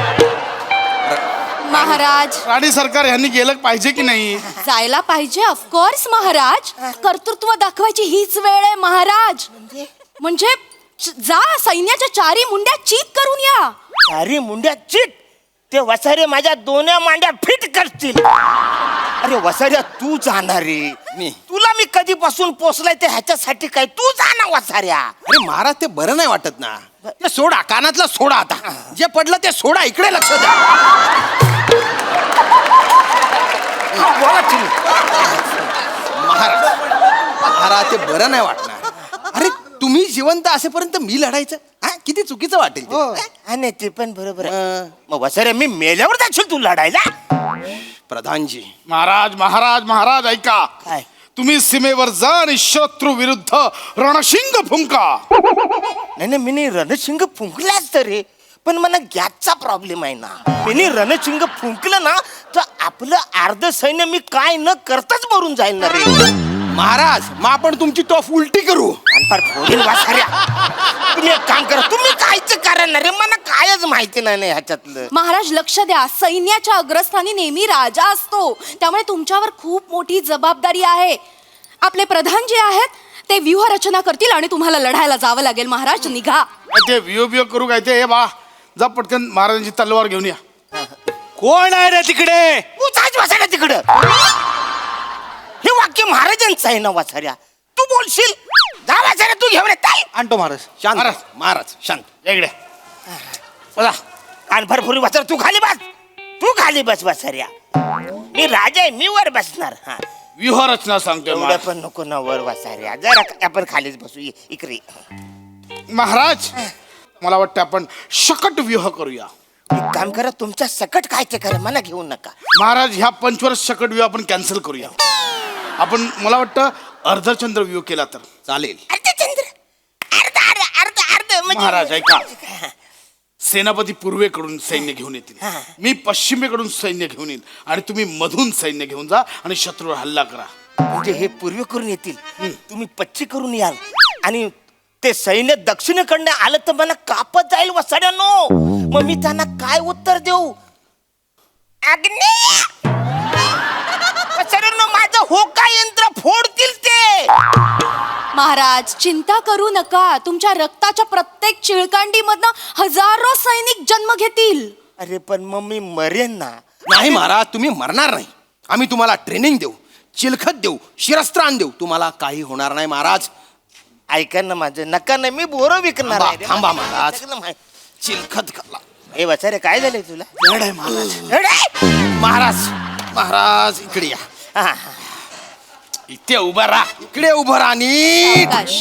महाराज, राणी सरकार यांनी गेलं पाहिजे की नाही? जायला पाहिजे ऑफकोर्स महाराज. कर्तृत्व दाखवायची हीच वेळ आहे महाराज. म्हणजे जा, सैन्याच्या 4 मुंड्या चीत करून या. 4 मुंड्या चीट? ते वसारे माझ्या 2 मांड्या फिट करतील. अरे वसाऱ्या, तू जाणार रे. तुला मी कधीपासून पोचलाय ते ह्याच्यासाठी काय? तू जा ना वसाऱ्या. अरे महाराज, ते बरं नाही वाटत ना. ते सोडा, कानातलं सोडा. आता जे पडलं ते सोडा, इकडे लक्ष द्या. महाराज, महाराज, ते बरं नाही वाटणार. अरे तुम्ही जिवंत असेपर्यंत मी लढायचं, हा किती चुकीचं वाटेल ते. आणि ते पण बरोबर आहे. मग वसाऱ्या, मी मेल्यावर जाशील तू लढायला? प्रधानजी, महाराज, महाराज, महाराज, ऐका. काय? तुम्ही सीमेवर जा आणि शत्रू विरुद्ध रणशिंग फुंका. नाही, मी रणशिंग फुंकलाच तर रे, पण मला गॅसचा प्रॉब्लेम आहे ना. मी रणशिंग फुंकलं ना तर आपलं अर्ध सैन्य मी काय न करताच मरून जाईल ना रे. महाराज, मग आपण तुमची टोफ उलटी करू. तुम्ही एक काम करा, तुम्ही कायच कारण ना रे, मला कायच माहिती नाही ह्याच्यातलं. महाराज लक्ष द्या, सैन्याच्या अग्रस्थानी नेहमी राजा असतो, त्यामुळे तुमच्यावर खूप मोठी जबाबदारी आहे. आपले प्रधान जे आहेत ते व्यूह रचना करतील आणि तुम्हाला लढायला जावं लागेल. महाराज निघा. ते वियो करू काय ते? हे बा, जा पटकन महाराजांची तलवार घेऊन या. कोण आहे रे तिकडे? तू जायच वाचायला तिकडं. हे वाक्य महाराजांचं आहे ना वाचाऱ्या, तू बोलशील. जा वासाऱ्या तू घेऊन येत आणतो महाराज शांत महाराज महाराज शांत इकडे बघा कानभर फुरी वासर तू खाली बस, तू खाली बस वासऱ्या. मी राजा आहे, मी वर बसणार. हा व्यूहरचना सांगतोय एवढं महाराज. पण नको ना वर वासाऱ्या, जरा आपण खालीच बसू. इकडे महाराज मला वाटतं आपण शकट व्यूह करूया. एक काम करा, तुमचा सकट काय ते करा, मला घेऊ नका. महाराज ह्या पंचवर्ष सकट व्यूह आपण कॅन्सल करूया. आपण मला वाटतं अर्धचंद्र व्यूह केला तर चालेल. अर्धचंद्र अर्ध महाराज ऐका, सेनापती पूर्वेकडून सैन्य घेऊन येतील, मी पश्चिमेकडून सैन्य घेऊन येईल आणि तुम्ही मधून सैन्य घेऊन जा आणि शत्रूवर हल्ला करा. म्हणजे हे पूर्वेकडून येतील, तुम्ही पश्चिमेकडून याल आणि ते सैन्य दक्षिणेकडनं आलं तर मला कापत जाईल वसाड्यानो. मग मी त्यांना काय उत्तर देऊ? अग्नी वसाड्यानो, माझं होका यंत्र फोडतील ते. महाराज चिंता करू नका, तुमच्या रक्ताच्या प्रत्येक चिळकांडीमधनं हजारो सैनिक जन्म घेतील. अरे पण मग मी मरेन ना. नाही महाराज, तुम्ही मरणार नाही. आम्ही तुम्हाला ट्रेनिंग देऊ, चिलखत देऊ, शिरस्त्राण देऊ, तुम्हाला काही होणार नाही महाराज. ऐका ना माझं, नका ना, मी बोरं विकणार आहे रे. थांबा महाराज. सगळं माहित. चिलखत खाल्ला. हे वसारे काय झालंय तुला? जड आहे महाराज. जड आहे? महाराज महाराज इकडे या. हा. इथे उभं राहा, इकडे उभं राहा नीट. आकाश.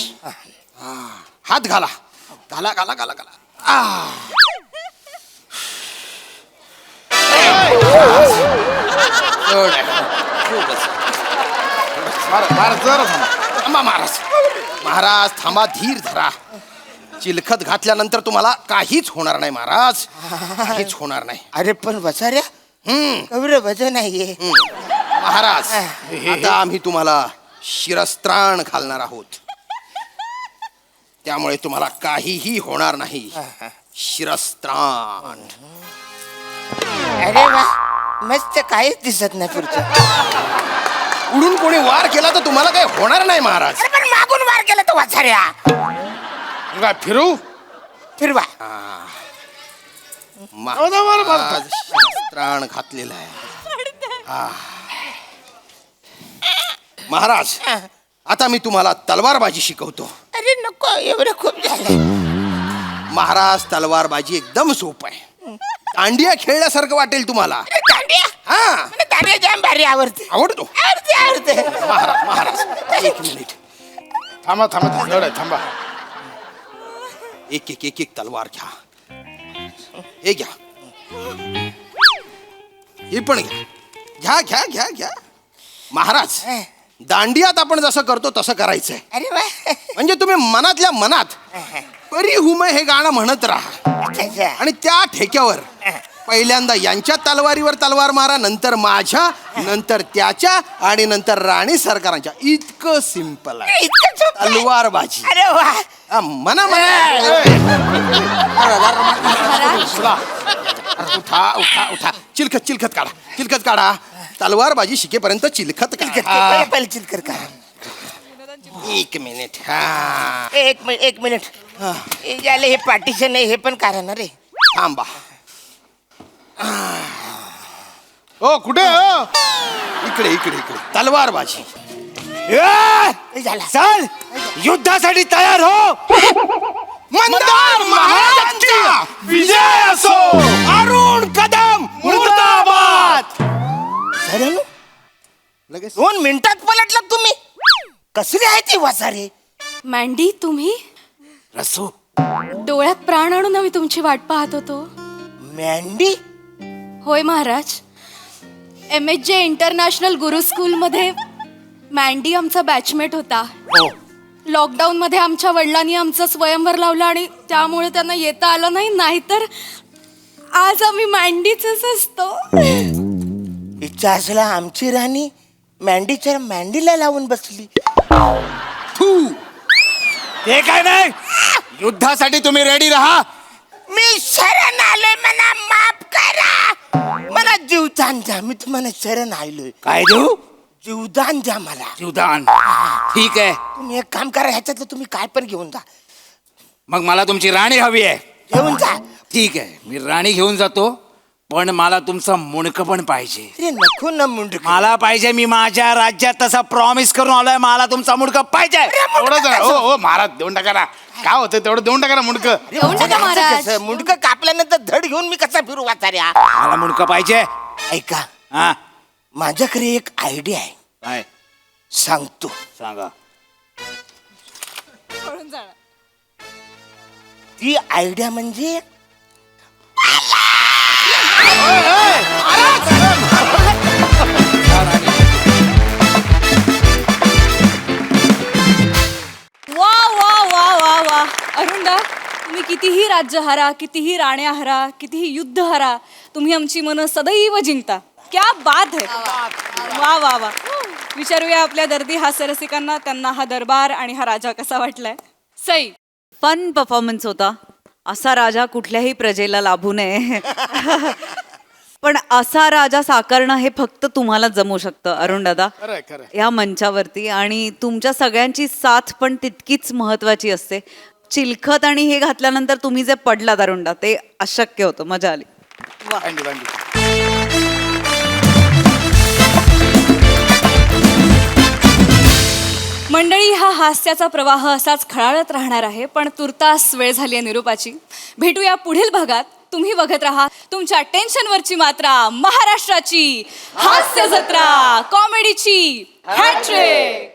हात घाला घाला घाला घाला घाला. जड आहे. खूपच. महाराज जरा थांबा. थांबा महाराज. महाराज थांबा, धीर धरा. चिलखत घातल्यानंतर तुम्हाला काहीच होणार नाही महाराज, काहीच होणार नाही. अरे पण वसाऱ्या कवरे वजन नाहीये. महाराज आता आम्ही तुम्हाला शिरस्त्राण घालणार आहोत, त्यामुळे तुम्हाला काहीही होणार नाही. शिरस्त्राण. अरे वा, मस्त, काहीच दिसत नाही पुढचं. उडून कोणी वार केला तर तुम्हाला काही होणार नाही महाराज. अरे पण मागून वार केला तर वसाऱ्या. काय फिरू? फिरवा. महाराज शिरस्त्राण घातलेलं आहे. महाराज आता मी तुम्हाला तलवारबाजी शिकवतो. अरे नको, एवढं खूप झालं. महाराज तलवारबाजी एकदम सोप आहे. दांडिया खेळल्यासारखं वाटेल तुम्हाला. दांडिया? हा, मला दांडिया जाम भारी आवडते. आवडतो. आवडते. महाराज महाराज एक मिनिट. थांबा थांबा, जड आहे, थांबा. एक एक एक एक तलवार घ्या. हे घ्या, हे पण घ्या. घ्या घ्या घ्या घ्या. महाराज दांडियात आपण जसं करतो तसं करायचंय. अरे वा. म्हणजे तुम्ही मनातल्या मनात परी हुमे हे गाणं म्हणत राहा आणि त्या ठेक्यावर पहिल्यांदा यांच्या तलवारीवर तलवार मारा, नंतर माझ्या, नंतर त्याच्या आणि नंतर राणी सरकारांच्या. इतकं सिंपल आहे इतकं सोपं आहे? तलवारबाजी. अरे वा. मना उठा उठा उठा. चिलखत चिलखत काढा, चिलखत काढा. तलवारबाजी शिकेपर्यंत चिलखत काढा. पहिले चिलकर का. एक मिनिट. हा एक मिनिट. हे झाले, हे पार्टिशन आहे, हे पण काढा ना रे. थांबा. हो कुठे हो? इकडे इकडे इकडे. तलवारबाजी. हे झाला. चल युद्धासाठी तयार हो. मंदार महाराजांचा विजय असो. अरुण कदम मुर्दाबाद. लगेच 2 मिनिटात पलटलात तुम्ही. कसले आहे ती वासारे? मँडी तुम्ही? रसू डोळ्यात प्राण आणून आम्ही तुमची वाट पाहत होतो. मँडी? होय महाराज, MSJ इंटरनॅशनल गुरु स्कूलमध्ये मँडी आमचा बॅचमेट होता. लॉकडाऊन मध्ये आमच्या वडिलांनी आमचं स्वयंवर लावलं आणि त्यामुळे त्यांना येता आलं नाही, नाहीतर आज आम्ही मँडीच असतो. इच्छा असला आमची राणी मँडीच्या मँडीला लावून बसली. ते काय नाही. युद्धासाठी तुम्ही रेडी राहा. मी शरण आलोय, मला माफ करा. मला जीवदान द्या. मी तुम्हाला शरण आलोय. काय देऊ? जीवदान द्या मला. जीवदान. ठीक आहे, तुम्ही एक काम करा, ह्याच्यातलं तुम्ही काय पण घेऊन जा. मग मला तुमची राणी हवी आहे. घेऊन जा. ठीक आहे, मी राणी घेऊन जातो, पण मला तुमचं मुंडकं पण पाहिजे. अरे नको ना मुंडक. मला पाहिजे. मी माझ्या राज्यात तसा प्रॉमिस करून आलोय. मला तुमचा मुंडकं पाहिजे. एवढंच आहे. हो हो महाराज देऊन टाका ना. काय होतं तेवढं देऊन टाका ना मुंडकं. मुंडक कापल्यानंतर धड घेऊन मी कसा फिरू वाचाऱ्या. मला मुंडकं पाहिजे. ऐका, हा माझ्याकडे एक आयडिया आहे, काय सांगतो. सांगा. ती आयडिया म्हणजे वा वा वा वा वा अरुणदा, तुम्ही कितीही राज्य हरा, कितीही राण्या हरा, कितीही युद्ध हरा, तुम्ही आमची मनं सदैव जिंकता. क्या बात है. वा वा वा. विचारूया आपल्या दर्दी हास्यरसिकांना त्यांना हा दरबार आणि हा राजा कसा वाटलाय. सई. फन परफॉर्मन्स होता. असा राजा कुठल्याही प्रजेला लाभू नये. पण असा राजा साकारणं हे फक्त तुम्हाला जमू शकतं अरुण दादा या मंचावरती. आणि तुमच्या सगळ्यांची साथ पण तितकीच महत्वाची असते. चिलखत आणि हे घातल्यानंतर तुम्ही जे पडलात अरुण दादा ते अशक्य होतं. मजा आली. मंडळी, हा हास्याचा प्रवाह असाच खळाळत राहणार आहे, पण तुर्तास वेळ झाली आहे निरोपाची. भेटूया पुढील भागात. तुम्ही बघत राहा तुमच्या टेन्शनवरची मात्रा, महाराष्ट्राची हास्य जत्रा, कॉमेडीची हॅट्रिक.